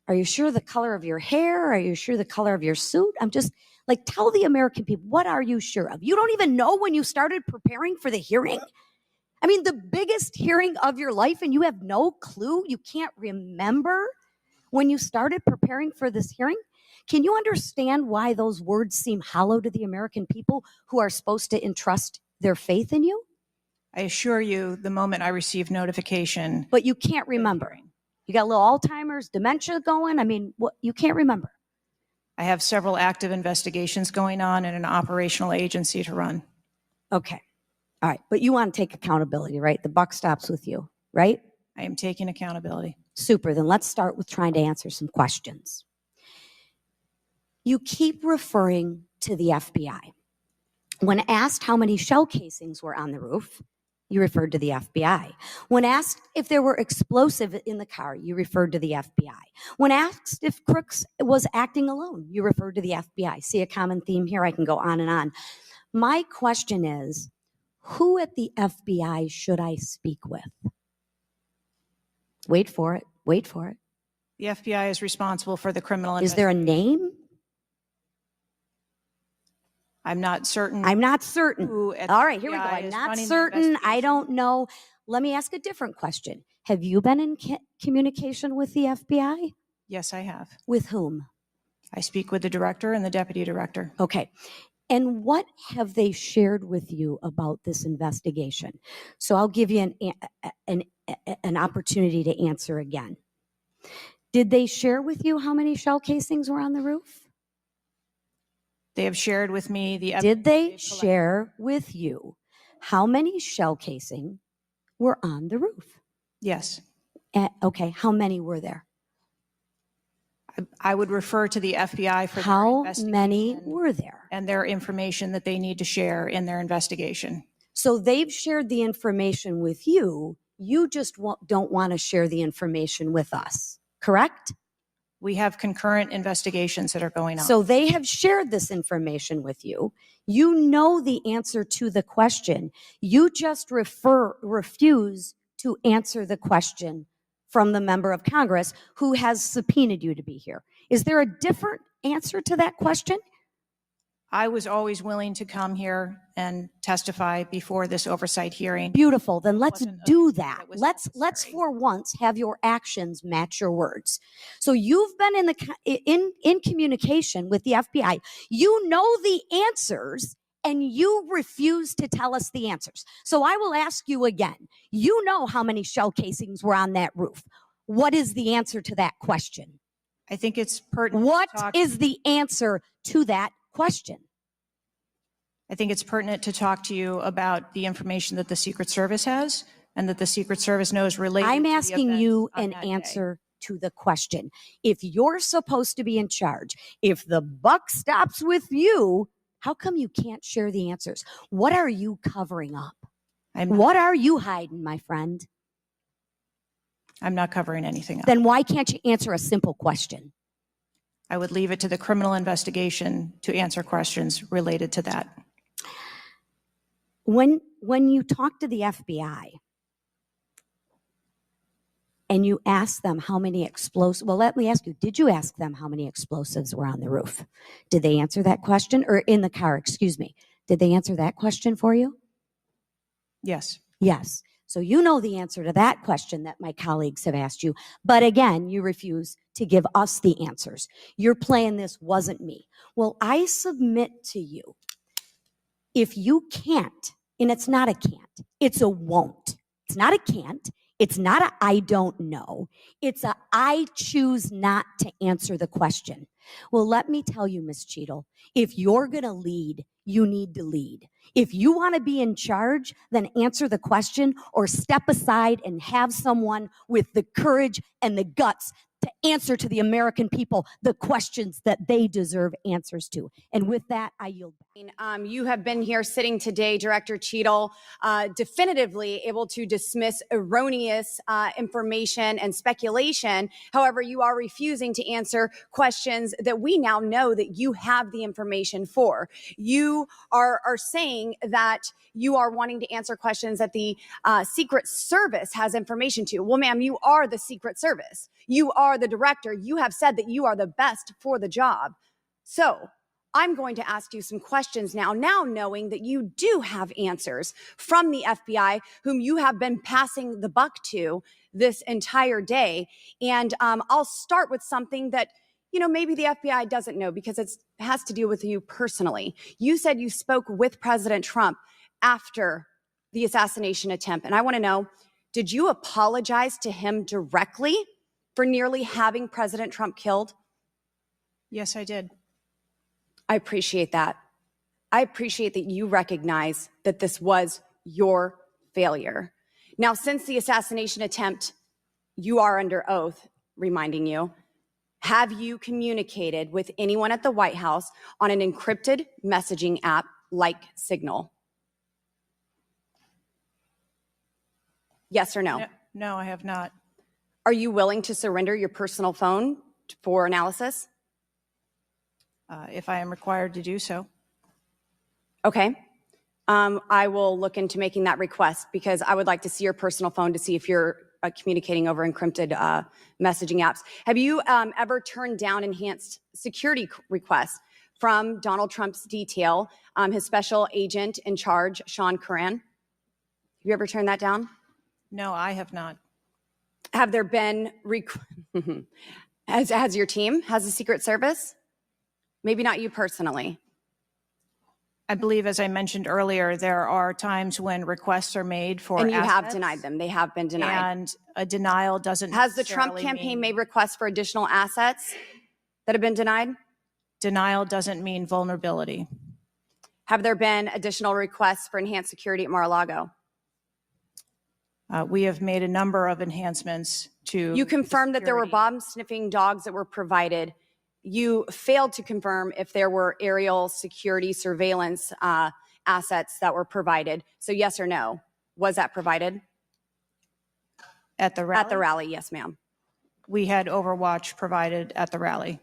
Are you sure the color of your hair? Are you sure the color of your suit? I'm just like, tell the American people, what are you sure of? You don't even know when you started preparing for the hearing? I mean, the biggest hearing of your life, and you have no clue? You can't remember when you started preparing for this hearing? Can you understand why those words seem hollow to the American people who are supposed to entrust their faith in you? I assure you, the moment I received notification. But you can't remember. You got a little Alzheimer's, dementia going? I mean, what, you can't remember. I have several active investigations going on and an operational agency to run. Okay. All right. But you want to take accountability, right? The buck stops with you, right? I am taking accountability. Super. Then let's start with trying to answer some questions. You keep referring to the FBI. When asked how many shell casings were on the roof, you referred to the FBI. When asked if there were explosives in the car, you referred to the FBI. When asked if Crooks was acting alone, you referred to the FBI. See a common theme here? I can go on and on. My question is, who at the FBI should I speak with? Wait for it. Wait for it. The FBI is responsible for the criminal investigation. Is there a name? I'm not certain. I'm not certain. All right, here we go. I'm not certain. I don't know. Let me ask a different question. Have you been in communication with the FBI? Yes, I have. With whom? I speak with the director and the deputy director. Okay. And what have they shared with you about this investigation? So I'll give you an opportunity to answer again. Did they share with you how many shell casings were on the roof? They have shared with me the evidence. Did they share with you how many shell casing were on the roof? Yes. Okay, how many were there? I would refer to the FBI for their How investigation many were there? and their information that they need to share in their investigation. So they've shared the information with you. You just don't want to share the information with us, correct? We have concurrent investigations that are going on. So they have shared this information with you. You know the answer to the question. You just refuse to answer the question from the member of Congress who has subpoenaed you to be here. Is there a different answer to that question? I was always willing to come here and testify before this oversight hearing. Beautiful. Then let's do that. Let's for once have your actions match your words. So you've been in communication with the FBI. You know the answers and you refuse to tell us the answers. So I will ask you again. You know how many shell casings were on that roof. What is the answer to that question? I think it's pertinent. What is the answer to that question? I think it's pertinent to talk to you about the information that the Secret Service has and that the Secret Service knows related I'm to the asking events you on an that day. answer to the question. If you're supposed to be in charge, if the buck stops with you, how come you can't share the answers? What are you covering up? What are you hiding, my friend? I'm not covering anything up. Then why can't you answer a simple question? I would leave it to the criminal investigation to answer questions related to that. When you talk to the FBI and you ask them how many explosives, well, let me ask you, did you ask them how many explosives were on the roof? Did they answer that question? Or in the car, excuse me. Did they answer that question for you? Yes. Yes. So you know the answer to that question that my colleagues have asked you. But again, you refuse to give us the answers. You're playing this wasn't me. Well, I submit to you, if you can't, and it's not a can't, it's a won't. It's not a can't. It's not a I don't know. It's a I choose not to answer the question. Well, let me tell you, Ms. Cheadle, if you're going to lead, you need to lead. If you want to be in charge, then answer the question or step aside and have someone with the courage and the guts to answer to the American people the questions that they deserve answers to. And with that, I yield back. You have been here sitting today, Director Cheadle, definitively able to dismiss erroneous information and speculation. However, you are refusing to answer questions that we now know that you have the information for. You are saying that you are wanting to answer questions that the Secret Service has information to. Well, ma'am, you are the Secret Service. You are the director. You have said that you are the best for the job. So I'm going to ask you some questions now knowing that you do have answers from the FBI, whom you have been passing the buck to this entire day. And I'll start with something that, maybe the FBI doesn't know because it has to do with you personally. You said you spoke with President Trump after the assassination attempt. And I want to know, did you apologize to him directly for nearly having President Trump killed? Yes, I did. I appreciate that. I appreciate that you recognize that this was your failure. Now, since the assassination attempt, you are under oath, reminding you, have you communicated with anyone at the White House on an encrypted messaging app like Signal? Yes or no? No, I have not. Are you willing to surrender your personal phone for analysis? If I am required to do so. Okay. I will look into making that request because I would like to see your personal phone to see if you're communicating over encrypted messaging apps. Have you ever turned down enhanced security requests from Donald Trump's detail, his special agent in charge, Sean Curran? Have you ever turned that down? No, I have not. Have there been, has your team, has the Secret Service Maybe not you personally. I believe, as I mentioned earlier, there are times when requests are made for And you have assets, denied them. They have been denied. and a denial doesn't Has the Trump necessarily campaign mean- made requests for additional assets that have been denied? Denial doesn't mean vulnerability. Have there been additional requests for enhanced security at Mar-a-Lago? We have made a number of enhancements to. You confirmed that there were security. bomb-sniffing dogs that were provided. You failed to confirm if there were aerial security surveillance assets that were provided. So yes or no, was that provided? At the rally? At the rally, yes, ma'am. We had Overwatch provided at the rally.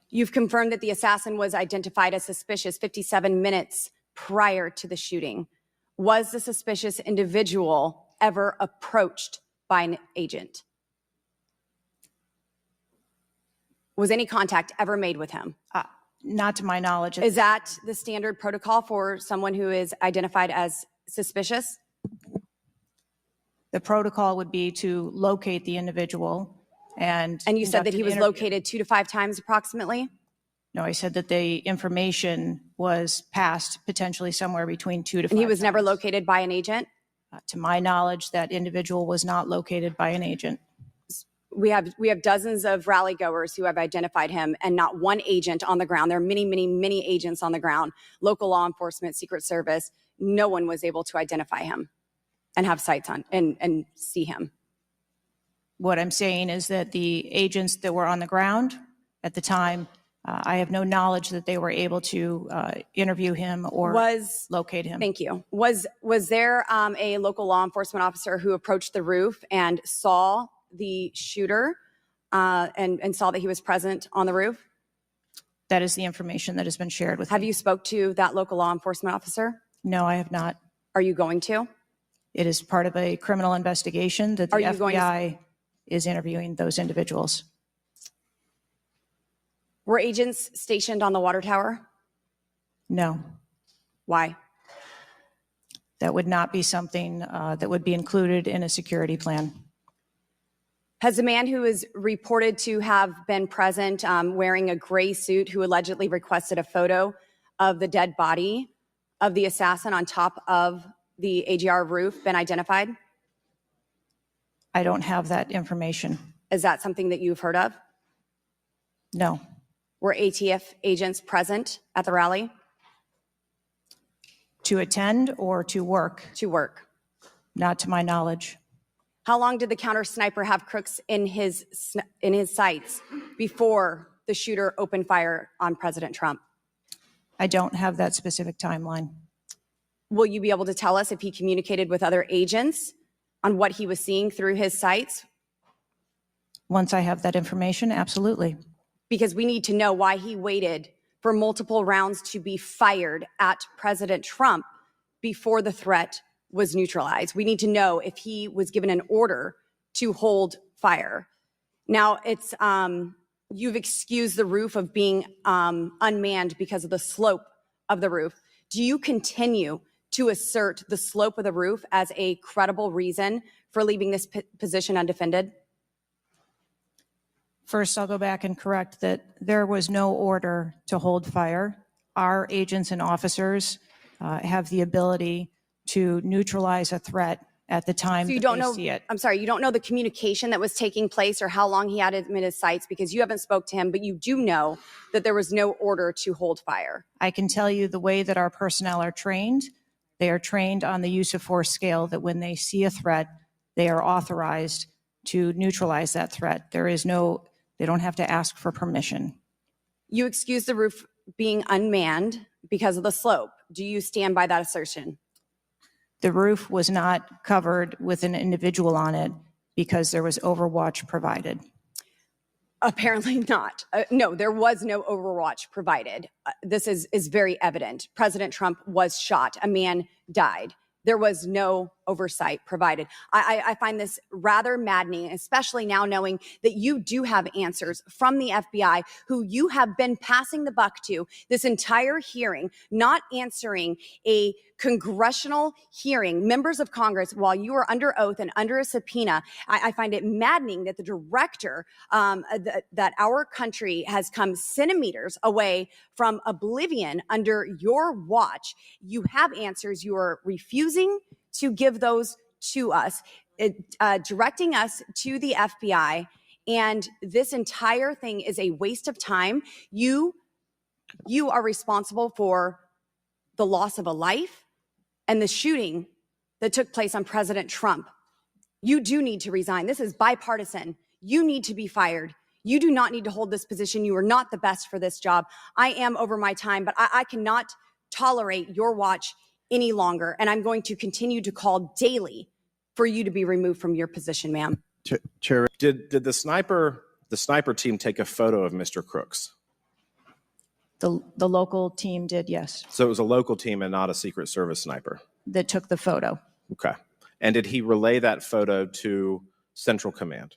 You've confirmed that the assassin was identified as suspicious 57 minutes prior to the shooting. Was the suspicious individual ever approached by an agent? Was any contact ever made with him? Not to my knowledge. Is that the standard protocol for someone who is identified as suspicious? The protocol would be to locate the individual and. And you said that conduct he an was interview. located 2 to 5 times approximately? No, I said that the information was passed potentially somewhere between 2 to 5 And he was never times. located by an agent? To my knowledge, that individual was not located by an agent. We have dozens of rally goers who have identified him and not one agent on the ground. There are many, many, many agents on the ground, local law enforcement, Secret Service. No one was able to identify him and have sights on and see him. What I'm saying is that the agents that were on the ground at the time, I have no knowledge that they were able to interview him or locate him. Thank you. Was there a local law enforcement officer who approached the roof and saw the shooter and saw that he was present on the roof? That is the information that has been shared with Have me. you spoke to that local law enforcement officer? No, I have not. Are you going to? It is part of a criminal investigation that the Are you going to- FBI is interviewing those individuals. Were agents stationed on the water tower? No, Why? that would not be something that would be included in a security plan. Has the man who is reported to have been present wearing a gray suit who allegedly requested a photo of the dead body of the assassin on top of the AGR roof been identified? I don't have that information. Is that something that you've heard of? No, Were ATF agents present at the rally? to attend or to work, To work. not to my knowledge. How long did the counter sniper have crooks in his sights before the shooter opened fire on President Trump? I don't have that specific timeline. Will you be able to tell us if he communicated with other agents on what he was seeing through his sights? Once I have that information, absolutely. Because we need to know why he waited for multiple rounds to be fired at President Trump before the threat was neutralized. We need to know if he was given an order to hold fire. Now, it's you've excused the roof of being unmanned because of the slope of the roof. Do you continue to assert the slope of the roof as a credible reason for leaving this position undefended? First, I'll go back and correct that there was no order to hold fire. Our agents and officers have the ability to neutralize a threat at the time So you that don't they know, see it. I'm sorry, you don't know the communication that was taking place or how long he had him in his sights because you haven't spoke to him, but you do know that there was no order to hold fire. I can tell you the way that our personnel are trained. They are trained on the use of force scale, that when they see a threat, they are authorized to neutralize that threat. They don't have to ask for permission. You excuse the roof being unmanned because of the slope. Do you stand by that assertion? The roof was not covered with an individual on it because there was overwatch provided. Apparently not. No, there was no overwatch provided. This is very evident. President Trump was shot. A man died. There was no oversight provided. I find this rather maddening, especially now knowing that you do have answers from the FBI, who you have been passing the buck to this entire hearing, not answering a congressional hearing, members of Congress, while you are under oath and under a subpoena. I find it maddening that the director, that our country has come centimeters away from oblivion under your watch. You have answers. You are refusing to give those to us, directing us to the FBI. And this entire thing is a waste of time. You are responsible for the loss of a life and the shooting that took place on President Trump. You do need to resign. This is bipartisan. You need to be fired. You do not need to hold this position. You are not the best for this job. I am over my time, but I cannot tolerate your watch any longer. And I'm going to continue to call daily for you to be removed from your position, ma'am. Chair, did the sniper team take a photo of Mr. Crooks? The local team did, yes, So it was a local team and not a Secret Service sniper. that took the photo. Okay. And did he relay that photo to Central Command?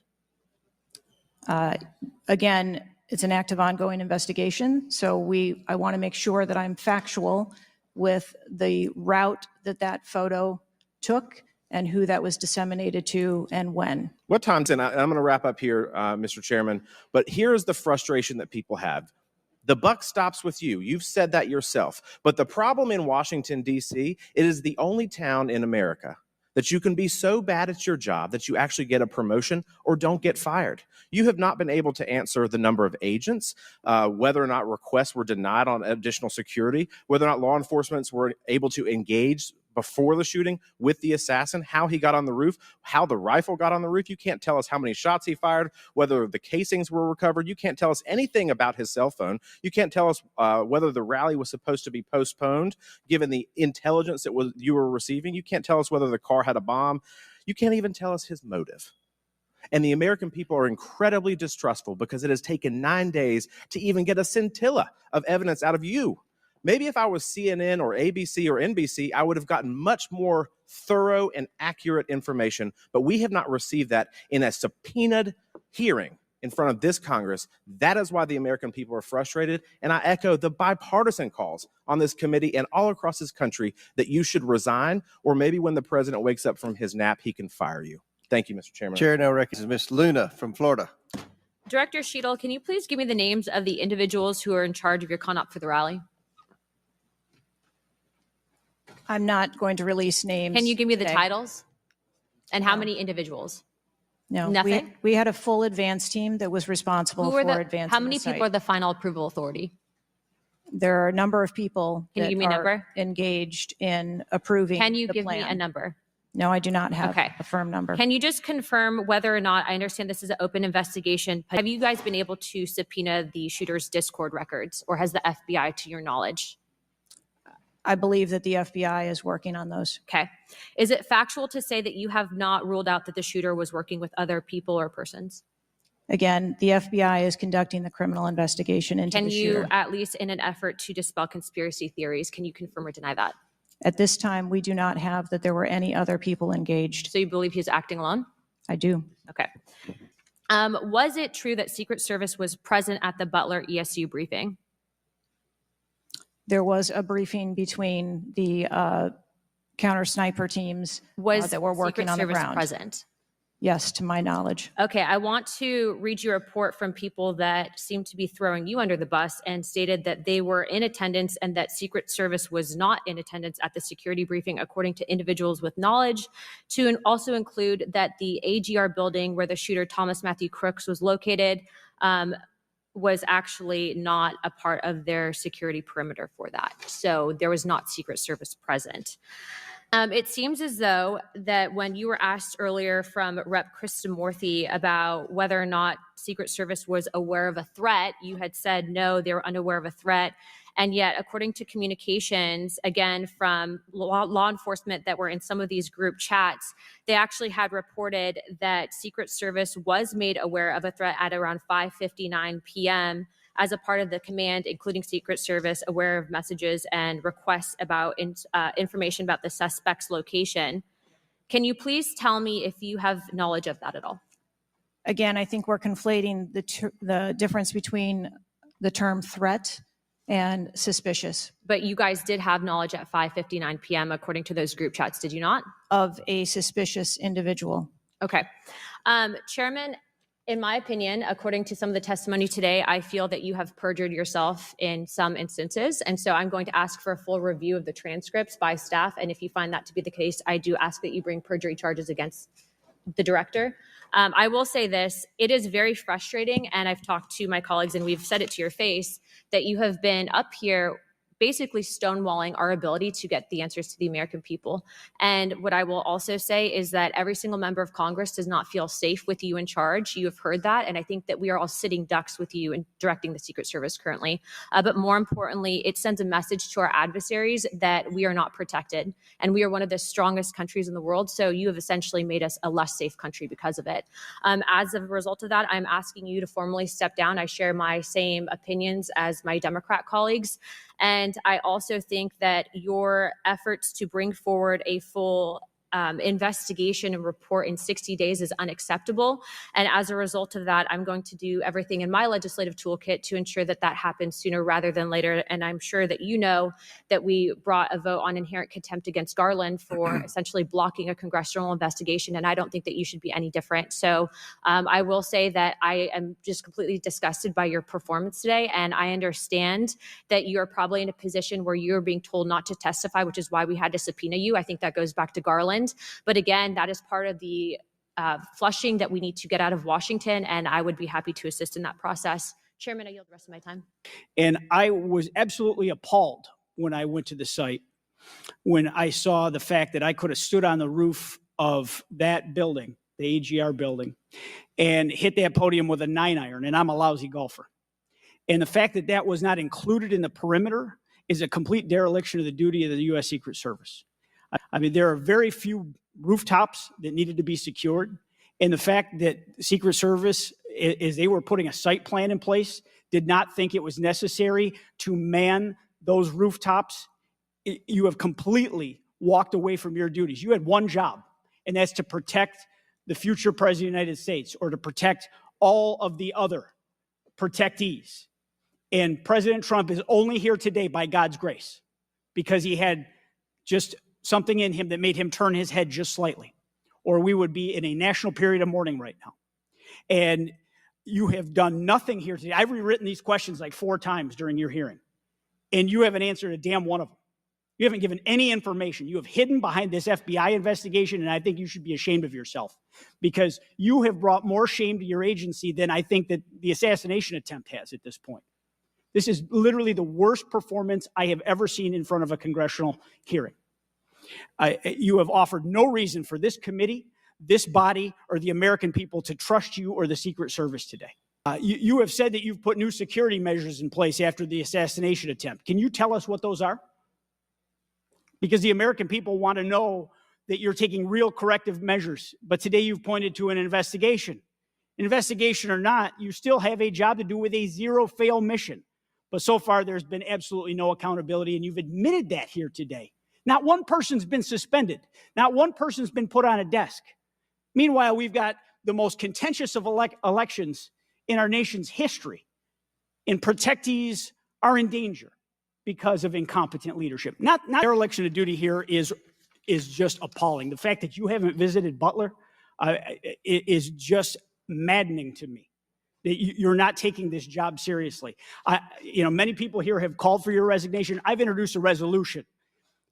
Again, it's an active ongoing investigation, so I want to make sure that I'm factual with the route that photo took and who that was disseminated to and when. What times, and I'm going to wrap up here, Mr. Chairman, but here's the frustration that people have. The buck stops with you. You've said that yourself. But the problem in Washington, D.C., it is the only town in America that you can be so bad at your job that you actually get a promotion or don't get fired. You have not been able to answer the number of agents, whether or not requests were denied on additional security, whether or not law enforcement were able to engage before the shooting with the assassin, how he got on the roof, how the rifle got on the roof. You can't tell us how many shots he fired, whether the casings were recovered. You can't tell us anything about his cell phone. You can't tell us whether the rally was supposed to be postponed, given the intelligence that you were receiving. You can't tell us whether the car had a bomb. You can't even tell us his motive. And the American people are incredibly distrustful because it has taken 9 days to even get a scintilla of evidence out of you. Maybe if I was CNN or ABC or NBC, I would have gotten much more thorough and accurate information, but we have not received that in a subpoenaed hearing in front of this Congress. That is why the American people are frustrated, and I echo the bipartisan calls on this committee and all across this country that you should resign, or maybe when the president wakes up from his nap, he can fire you. Thank you, Mr. Chairman. Chair now recognizes Ms. Luna from Florida. Director Sheetal, can you please give me the names of the individuals who are in charge of your con-op for the rally? I'm not going to release names. Can you give me the today. titles? And how many individuals? No. Nothing? We had a full advance team that was responsible Who are for advancing how many the site. people are the final approval authority? There are a number of people Can you that give me a are number? engaged in approving Can you the give plan. me a number? No, I do not have Okay. a firm number. Can you just confirm whether or not, I understand this is an open investigation, but have you guys been able to subpoena the shooter's Discord records, or has the FBI to your knowledge? I believe that the FBI is working on those. Okay. Is it factual to say that you have not ruled out that the shooter was working with other people or persons? Again, the FBI is conducting the criminal investigation into Can the you, shooter. at least in an effort to dispel conspiracy theories, can you confirm or deny that? At this time, we do not have that there were any other people engaged. So you believe he was acting alone? I do. Okay. Was it true that Secret Service was present at the Butler ESU briefing? There was a briefing between the counter sniper teams that were working Secret on the Service ground. present? Yes, to my knowledge. Okay, I want to read you a report from people that seem to be throwing you under the bus and stated that they were in attendance and that Secret Service was not in attendance at the security briefing, according to individuals with knowledge, to also include that the AGR building where the shooter Thomas Matthew Crooks was located was actually not a part of their security perimeter for that. So there was not Secret Service present. It seems as though that when you were asked earlier from Rep. Krishnamurthy about whether or not Secret Service was aware of a threat, you had said no, they were unaware of a threat. And yet, according to communications, again, from law enforcement that were in some of these group chats, they actually had reported that Secret Service was made aware of a threat at around 5:59 p.m. as a part of the command, including Secret Service, aware of messages and requests about information about the suspect's location. Can you please tell me if you have knowledge of that at all? Again, I think we're conflating the difference between the term threat and suspicious. But you guys did have knowledge at 5:59 p.m. according to those group chats, did you not? Of a suspicious individual. Okay. Chairman, in my opinion, according to some of the testimony today, I feel that you have perjured yourself in some instances. And so I'm going to ask for a full review of the transcripts by staff. And if you find that to be the case, I do ask that you bring perjury charges against the director. I will say this, it is very frustrating, and I've talked to my colleagues and we've said it to your face, that you have been up here basically stonewalling our ability to get the answers to the American people. And what I will also say is that every single member of Congress does not feel safe with you in charge. You have heard that. And I think that we are all sitting ducks with you in directing the Secret Service currently. But more importantly, it sends a message to our adversaries that we are not protected. And we are one of the strongest countries in the world. So you have essentially made us a less safe country because of it. As a result of that, I'm asking you to formally step down. I share my same opinions as my Democrat colleagues. And I also think that your efforts to bring forward a full investigation and report in 60 days is unacceptable. And as a result of that, I'm going to do everything in my legislative toolkit to ensure that that happens sooner rather than later. And I'm sure that you know that we brought a vote on inherent contempt against Garland for essentially blocking a congressional investigation. And I don't think that you should be any different. So I will say that I am just completely disgusted by your performance today. And I understand that you're probably in a position where you're being told not to testify, which is why we had to subpoena you. I think that goes back to Garland. But again, that is part of the flushing that we need to get out of Washington, and I would be happy to assist in that process. Chairman, I yield the rest of my time. And I was absolutely appalled when I went to the site, when I saw the fact that I could have stood on the roof of that building, the AGR building, and hit that podium with a 9-iron, and I'm a lousy golfer. And the fact that that was not included in the perimeter is a complete dereliction of the duty of the U.S. Secret Service. I mean, there are very few rooftops that needed to be secured. And the fact that Secret Service, as they were putting a site plan in place, did not think it was necessary to man those rooftops, you have completely walked away from your duties. You had one job, and that's to protect the future President of the United States or to protect all of the other protectees. And President Trump is only here today by God's grace because he had just something in him that made him turn his head just slightly, or we would be in a national period of mourning right now. And you have done nothing here today. I've rewritten these questions like 4 times during your hearing, and you haven't answered a damn one of them. You haven't given any information. You have hidden behind this FBI investigation, and I think you should be ashamed of yourself because you have brought more shame to your agency than I think that the assassination attempt has at this point. This is literally the worst performance I have ever seen in front of a congressional hearing. You have offered no reason for this committee, this body, or the American people to trust you or the Secret Service today. You have said that you've put new security measures in place after the assassination attempt. Can you tell us what those are? Because the American people want to know that you're taking real corrective measures. But today you've pointed to an investigation. Investigation or not, you still have a job to do with a zero-fail mission. But so far, there's been absolutely no accountability, and you've admitted that here today. Not one person's been suspended. Not one person's been put on a desk. Meanwhile, we've got the most contentious of elections in our nation's history, and protectees are in danger because of incompetent leadership. Not their election of duty here is just appalling. The fact that you haven't visited Butler is just maddening to me. That you're not taking this job seriously. Many people here have called for your resignation. I've introduced a resolution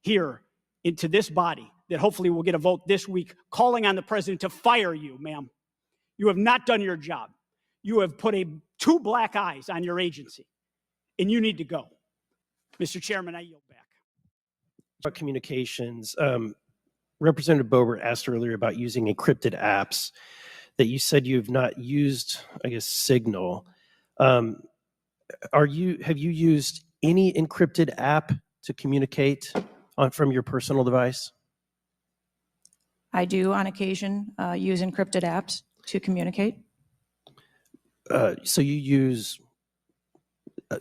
here into this body that hopefully will get a vote this week calling on the president to fire you, ma'am. You have not done your job. You have put 2 black eyes on your agency, and you need to go. Mr. Chairman, I yield back. About communications, Representative Boebert asked earlier about using encrypted apps that you said you've not used, I guess, Signal. Have you used any encrypted app to communicate from your personal device? I do on occasion use encrypted apps to communicate. So you use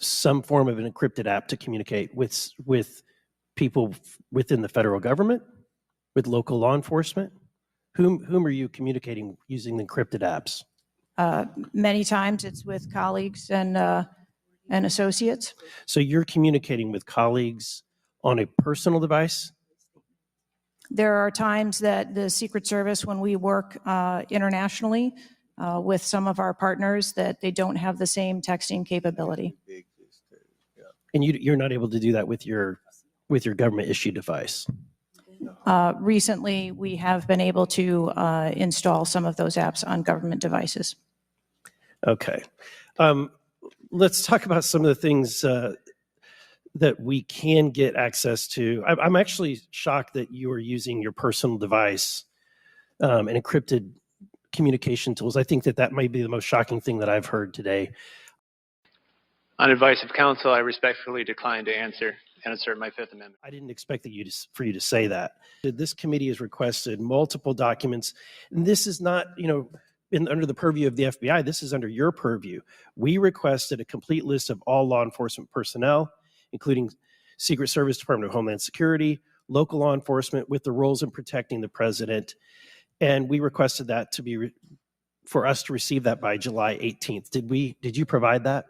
some form of an encrypted app to communicate with people within the federal government, with local law enforcement? Whom are you communicating using the encrypted apps? Many times it's with colleagues and associates. So you're communicating with colleagues on a personal device? There are times that the Secret Service, when we work internationally with some of our partners, that they don't have the same texting capability. And you're not able to do that with your government issued device? Recently, we have been able to install some of those apps on government devices. Okay. Let's talk about some of the things that we can get access to. I'm actually shocked that you are using your personal device and encrypted communication tools. I think that might be the most shocking thing that I've heard today. On advice of counsel, I respectfully decline to answer and assert my Fifth Amendment. I didn't expect for you to say that. This committee has requested multiple documents, and this is not, under the purview of the FBI. This is under your purview. We requested a complete list of all law enforcement personnel, including Secret Service, Department of Homeland Security, local law enforcement with the roles in protecting the president, and we requested that to be for us to receive that by July 18th. Did you provide that?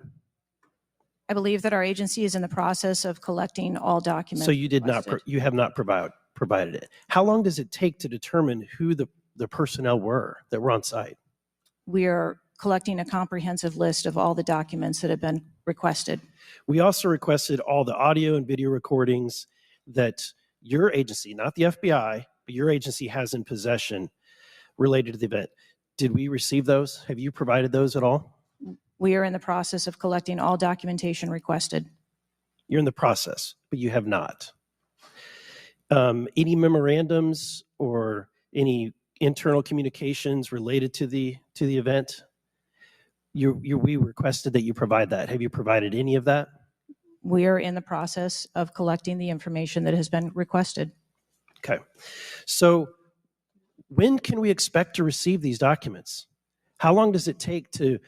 I believe that our agency is in the process of collecting all documents. So you did requested. not, you have not provided it. How long does it take to determine who the personnel were that were on site? We are collecting a comprehensive list of all the documents that have been requested. We also requested all the audio and video recordings that your agency, not the FBI, but your agency has in possession related to the event. Did we receive those? Have you provided those at all? We are in the process of collecting all documentation requested. You're in the process, but you have not. Any memorandums or any internal communications related to the event? We requested that you provide that. Have you provided any of that? We are in the process of collecting the information that has been requested. Okay. So when can we expect to receive these documents? How long does it take to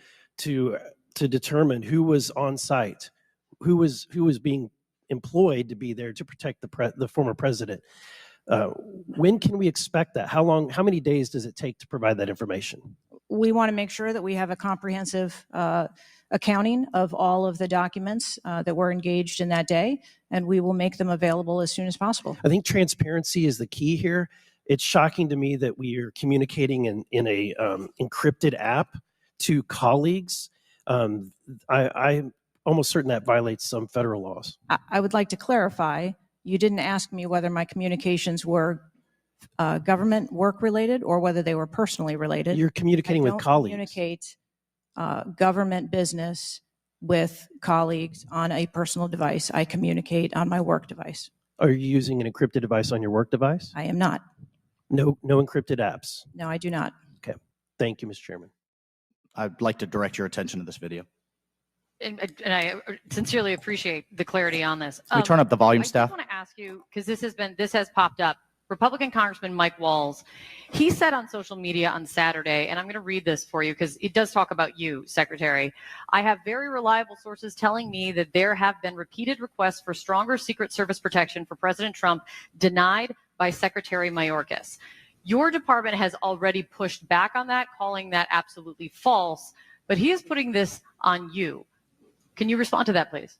determine who was on site, who was being employed to be there to protect the former president? When can we expect that? How many days does it take to provide that information? We want to make sure that we have a comprehensive accounting of all of the documents that were engaged in that day, and we will make them available as soon as possible. I think transparency is the key here. It's shocking to me that we are communicating in a encrypted app to colleagues. I'm almost certain that violates some federal laws. I would like to clarify, you didn't ask me whether my communications were government work related or whether they were personally related. You're communicating with colleagues. I don't communicate government business with colleagues on a personal device. I communicate on my work device. Are you using an encrypted device on your work device? I am not. No encrypted apps? No, I do not. Okay. Thank you, Mr. Chairman. I'd like to direct your attention to this video. And I sincerely appreciate the clarity on this. Can we turn up the volume, staff? I just want to ask you, because this has popped up. Republican Congressman Mike Walz, he said on social media on Saturday, and I'm going to read this for you because it does talk about you, Secretary. I have very reliable sources telling me that there have been repeated requests for stronger Secret Service protection for President Trump denied by Secretary Mayorkas. Your department has already pushed back on that, calling that absolutely false, but he is putting this on you. Can you respond to that, please?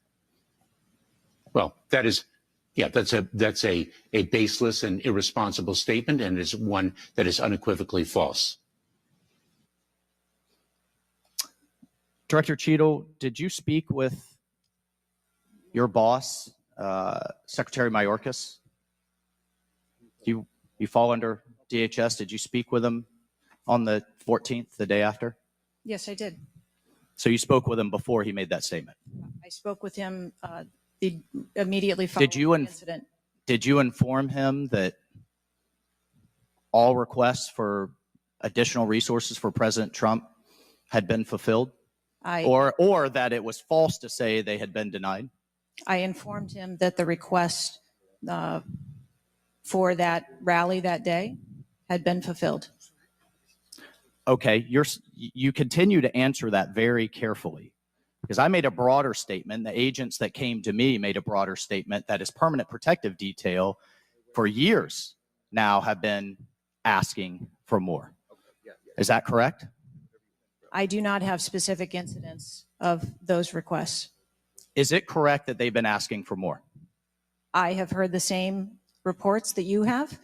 Well, that's a baseless and irresponsible statement, and is one that is unequivocally false. Director Cheadle, did you speak with your boss, Secretary Mayorkas? You fall under DHS. Did you speak with him on the 14th, the day after? Yes, I did. So you spoke with him before he made that statement? I spoke with him immediately following the incident. Did you inform him that all requests for additional resources for President Trump had been fulfilled? Or that it was false to say they had been denied? I informed him that the request for that rally that day had been fulfilled. Okay, you continue to answer that very carefully, because I made a broader statement. The agents that came to me made a broader statement that his permanent protective detail for years now have been asking for more. Is that correct? I do not have specific incidents of those requests. Is it correct that they've been asking for more? I have heard the same reports that you have.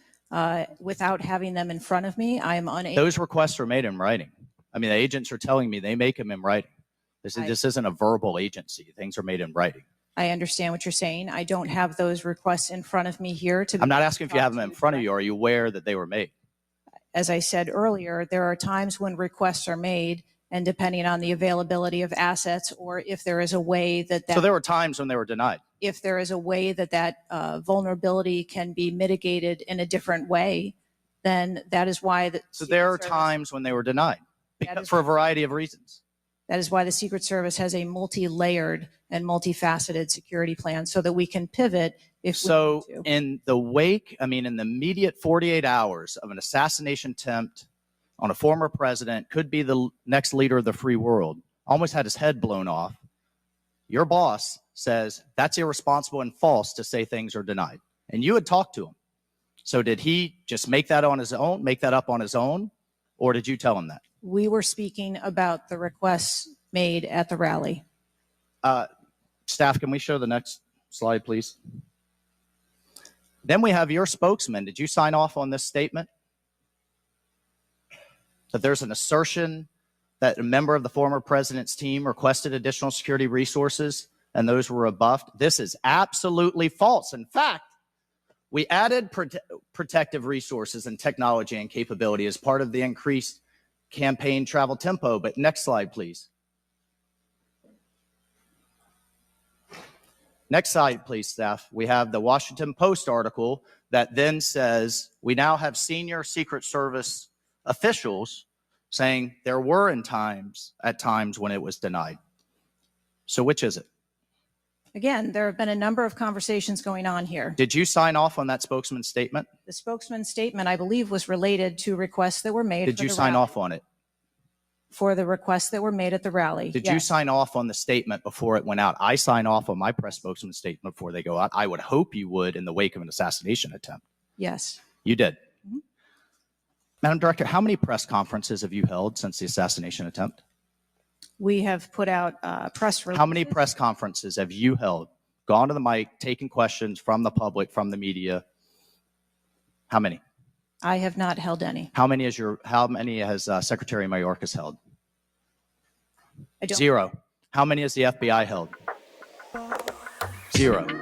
Without having them in front of me, I am unable. Those requests are made in writing. I mean, the agents are telling me they make them in writing. This isn't a verbal agency. Things are made in writing. I understand what you're saying. I don't have those requests in front of me here. I'm not asking if you have them in front of you. Are you aware that they were made? As I said earlier, there are times when requests are made, and depending on the availability of assets, or if there is a way that So there were times when they were denied. if there is a way that vulnerability can be mitigated in a different way, then that is why the So there are times when they were denied for a variety of reasons. That is why the Secret Service has a multi-layered and multifaceted security plan so that we can pivot if So we need to. in the wake, I mean, in the immediate 48 hours of an assassination attempt on a former president, could be the next leader of the free world, almost had his head blown off. Your boss says that's irresponsible and false to say things are denied. And you had talked to him. So did he just make that on his own, make that up on his own? Or did you tell him that? We were speaking about the requests made at the rally. Staff, can we show the next slide, please? Then we have your spokesman. Did you sign off on this statement? That there's an assertion that a member of the former president's team requested additional security resources and those were rebuffed. This is absolutely false. In fact, we added protective resources and technology and capability as part of the increased campaign travel tempo. But next slide, please. Next slide, please, staff. We have the Washington Post article that then says we now have senior Secret Service officials saying there were at times when it was denied. So which is it? Again, there have been a number of conversations going on here. Did you sign off on that spokesman's statement? The spokesman's statement, I believe, was related to requests that were made. Did you sign off on it? For the requests that were made at the rally. Did you sign off on the statement before it went out? I sign off on my press spokesman's statement before they go out. I would hope you would in the wake of an assassination attempt. Yes. You did. Madam Director, how many press conferences have you held since the assassination attempt? We have put out press releases. How many press conferences have you held, gone to the mic, taken questions from the public, from the media? How many? I have not held any. How many has Secretary Mayorkas held? I don't. 0. How many has the FBI held? 0.